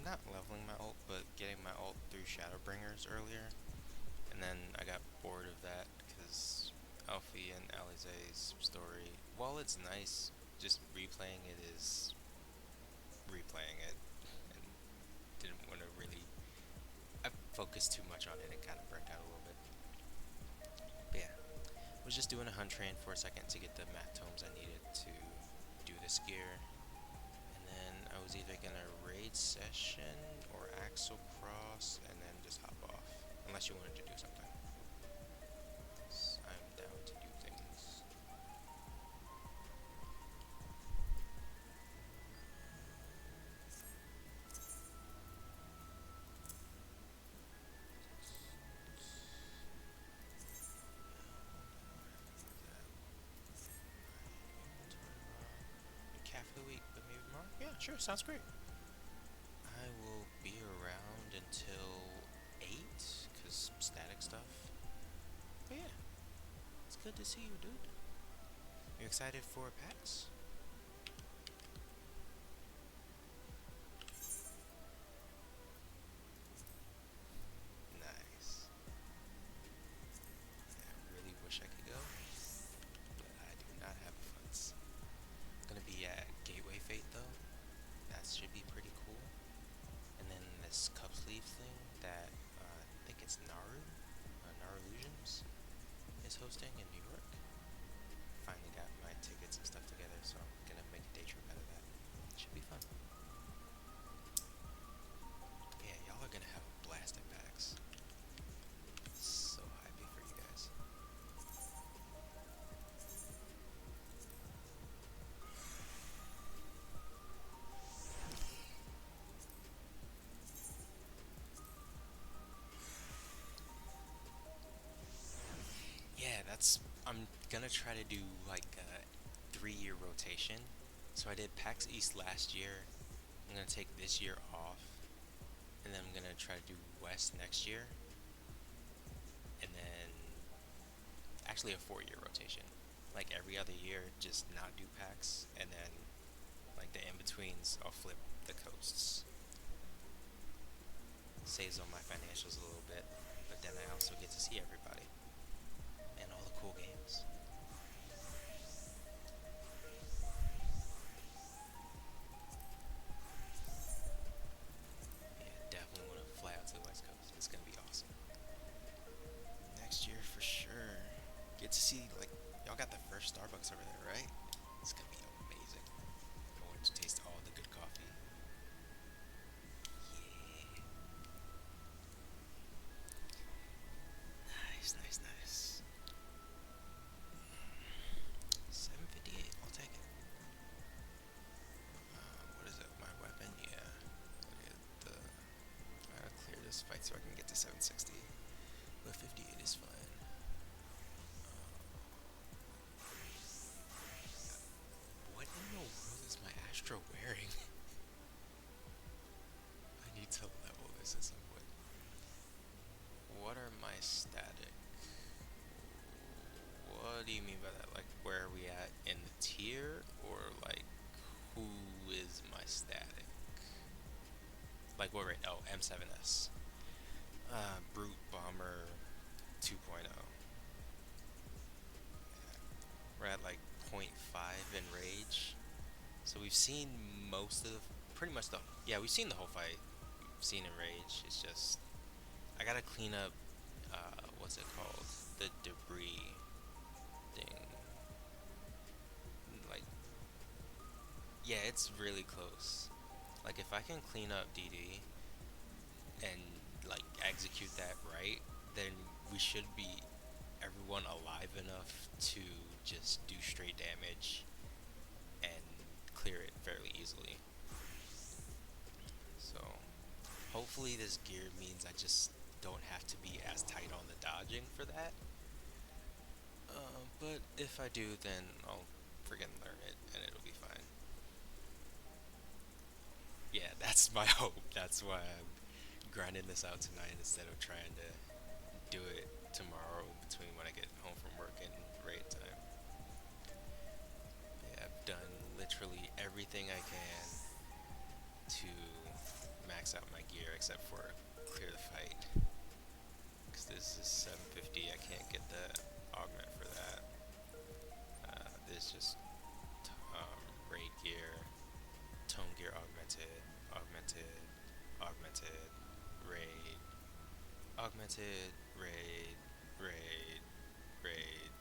not leveling my ult, but getting my ult through Shadowbringers earlier. And then I got bored of that because Alfie and Alize's story, while it's nice, just replaying it is replaying it, and didn't want to really. I focused too much on it and kind of burnt out a little bit. But yeah, was just doing a hunt train for a second to get the mat tomes I needed to do this gear, and then I was either gonna raid session or Axel Cross and then just hop off. Unless unless you wanted to do something. I'm down to do things. Cat for the week, but maybe tomorrow? Yeah, sure, sounds great. I will be around until 8, because static stuff. But yeah, it's good to see you, dude. You excited for PAX? Nice. I really wish I could go, but I do not have funds. Gonna be at Gateway Fate though. That should be pretty cool. And then this cup sleeve thing that I think it's Naru Illusions is hosting in New York. Finally got my tickets and stuff together, so I'm gonna make a day trip out of that. Should be fun. Yeah, y'all are gonna have a blast at PAX. So happy for you guys. Yeah, I'm gonna try to do like a 3-year rotation. So I did PAX East last year. I'm gonna take this year off, and then I'm gonna try to do West next year, and then actually a 4-year rotation. Like every other year, just not do PAX, and then like the in-betweens, I'll flip the coasts. Saves on my financials a little bit, but then I also get to see everybody and all the cool games. Yeah, definitely want to fly out to the West Coast. It's gonna be awesome. Next year for sure. Get to see, like, y'all got the first Starbucks over there, right? It's gonna be amazing. I want to taste all the good coffee. Yeah. Nice, nice, nice. 758, I'll take it. What is it? My weapon? Yeah. I gotta clear this fight so I can get to 760. But 58 is fine. What in the world is my Astra wearing? I need to level this at some point. What are my static? What do you mean by that? Like, where are we at in the tier? Or, like, who is my static? Like, what rate? Oh, M7S. Brute Bomber 2.0. Yeah. We're at, like, 0.5 in Rage. So we've seen most of, pretty much the, yeah, we've seen the whole fight. We've seen in Rage. It's just, I gotta clean up, what's it called? The debris thing. Like, yeah, it's really close. Like, if I can clean up DD and, like, execute that right, then we should be everyone alive enough to just do straight damage and clear it fairly easily. So, hopefully this gear means I just don't have to be as tight on the dodging for that. But if I do, then I'll friggin' learn it and it'll be fine. Yeah, that's my hope. That's why I'm grinding this out tonight instead of trying to do it tomorrow between when I get home from work and raid time. Yeah, I've done literally everything I can to max out my gear except for clear the fight. Because this is 750, I can't get the augment for that. This just raid gear, tone gear augmented, augmented, augmented, raid, augmented, raid, raid, raid,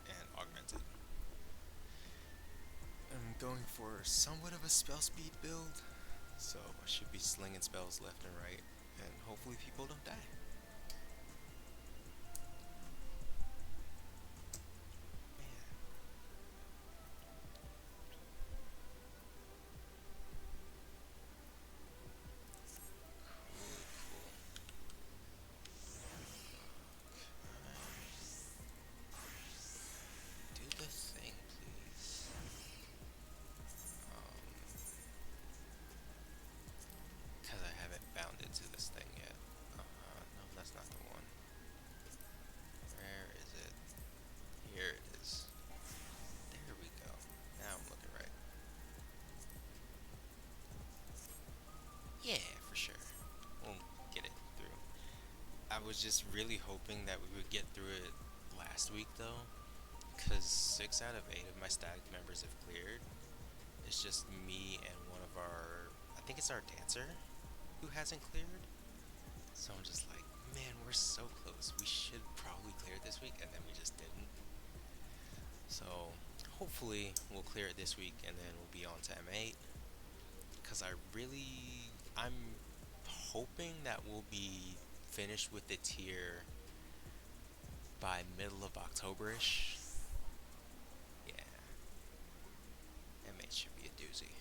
and augmented. I'm going for somewhat of a spell speed build, so I should be slinging spells left and right, and hopefully people don't die. I was just really hoping that we would get through it last week though, because 6 out of 8 of my static members have cleared. It's just me and one of our, I think it's our dancer, who hasn't cleared. So I'm just like, man, we're so close. We should probably clear it this week, and then we just didn't. So hopefully we'll clear it this week, and then we'll be on to M8. Cause I'm hoping that we'll be finished with the tier by middle of Octoberish. Yeah, M8 should be a doozy.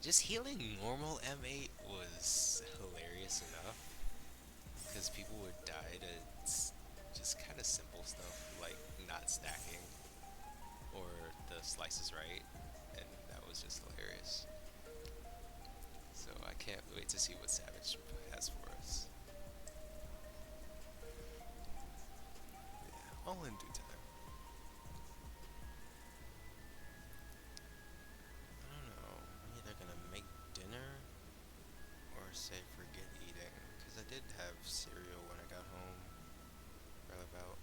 Just healing normal M8 was hilarious enough because people would die to just kind of simple stuff like not stacking or the slices right, and that was just hilarious. So I can't wait to see what Savage has for us. Yeah, all in due time. I don't know. I'm either gonna make dinner or say forget eating, because I did have cereal when I got home, probably about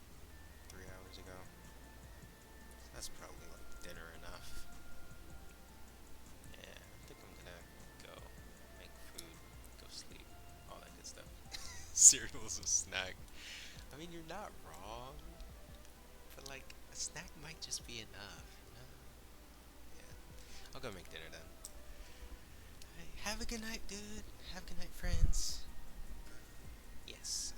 3 hours ago. So that's probably like dinner enough. Yeah, I think I'm gonna go make food, go sleep, all that good stuff. Cereal is a snack. I mean, you're not wrong, but like a snack might just be enough, you know? Yeah, I'll go make dinner then. Hey, have a good night, dude. Have a good night, friends. Yes,